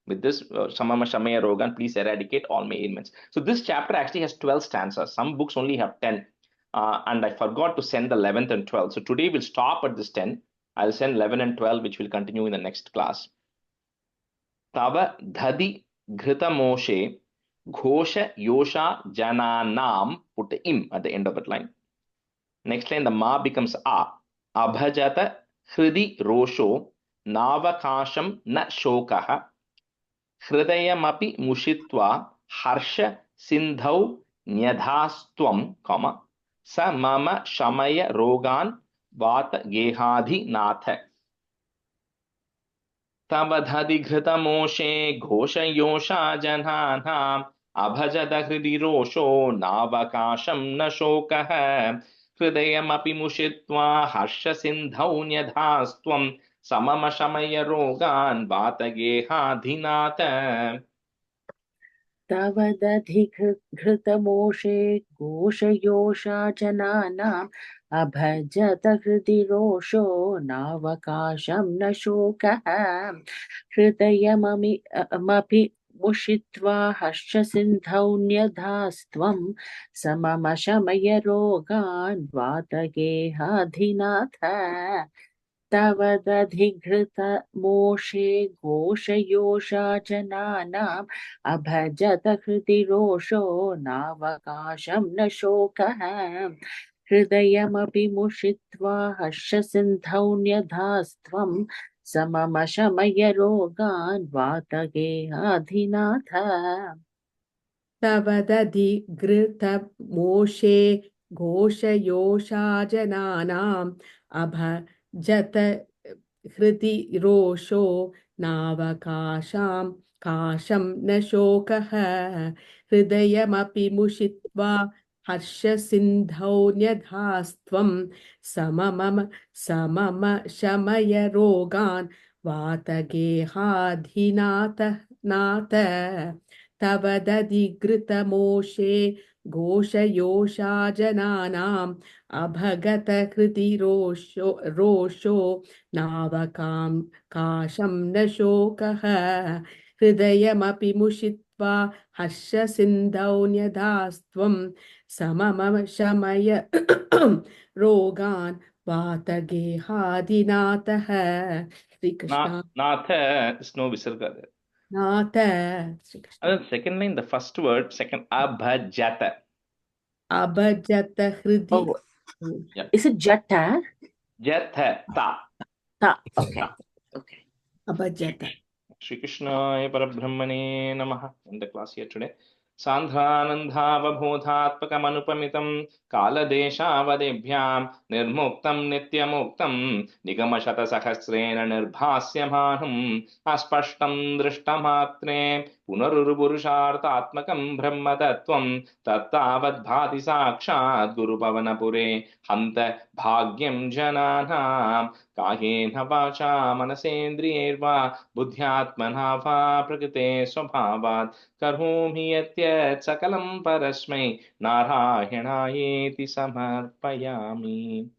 With this, Samama Shamaya Rogan, please eradicate all my ailments. So this chapter actually has 12 stanzas. Some books only have 10. And I forgot to send the 11th and 12th. So today we'll stop at this 10. I'll send 11 and 12, which will continue in the next class. Tava dhadi ghrita moshe ghosha yosha jananam, put the im at the end of that line. Next line, the ma becomes a. Abhajata hridi rosho navakasham na shokaha Hridayamapi mushitva harsha sindhau nyadhastvam, comma, sa mama shamaya rogan vata gehadhi natha. Tabadhadi ghृता moshe ghosha yosha janhanam abhajada hridi rosho navakasham na shokah हृदयमपि मुषित्वा हर्षसिन्धौ न्यधास्त्वं सममशमय रोगान् वातगेहाधिनाथ तव दधिघृतमोषे घोषयोषा जनानाम् अभजत हृदि रोषो नावकाशं न शोकः हृदयमपि मुषित्वा हर्षसिन्धौ न्यधास्त्वं सममशमय रोगान् वातगेहाधिनाथ तव दधिघृतमोषे घोषयोषा जनानाम् अभजत हृदि रोषो नावकाशं न शोकः हृदयमपि मुषित्वा हर्षसिन्धौ न्यधास्त्वं सममशमय रोगान् वातगेहाधिनाथ तव दधिघृतमोषे घोषयोषा जनानाम् अभजत हृदि रोषो नावकाशं न शोकः हृदयमपि मुषित्वा हर्षसिन्धौ न्यधास्त्वं सममशमय रोगान् वातगेहाधिनाथ तव दधिघृतमोषे घोषयोषा जनानाम् अभगत हृदि रोषो नावकाशं न शोकः हृदयमपि मुषित्वा हर्षसिन्धौ न्यधास्त्वं सममशमय रोगान् वातगेहाधिनाथः श्रीकृष्ण नाथ is no visarga there. Nath Shri Krishna And then second line, the first word, second abhajata. अभजत हृदि Oh, Yeah. is it jata? Jatha ta. Okay. Ta. Okay. अभजत Shri Krishna Parabrahmane Namaha. In the class here today. सान्ध्रानन्दावबोधात्मकमनुपमितं कालदेशावदेभ्यां निर्मुक्तं नित्यमुक्तं निगमशतसहस्रेण निर्भास्यमानम् अस्पष्टं दृष्टमात्रे पुनरुरुपुरुषार्थात्मकं ब्रह्मतत्त्वं तत्तावद्भाति साक्षात् गुरुपवनपुरे हन्त भाग्यं जनानां कायेन वाचा मनसेन्द्रियैर्वा बुद्ध्यात्मना वा प्रकृते स्वभावात् करोमि यत् सकलं परस्मै नारायणायेति समर्पयामि.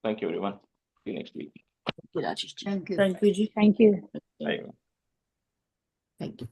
Thank you everyone. See you next week. Thank you, Rajesh ji. Thank you. Thank you, ji. Thank you. Bye. Thank you.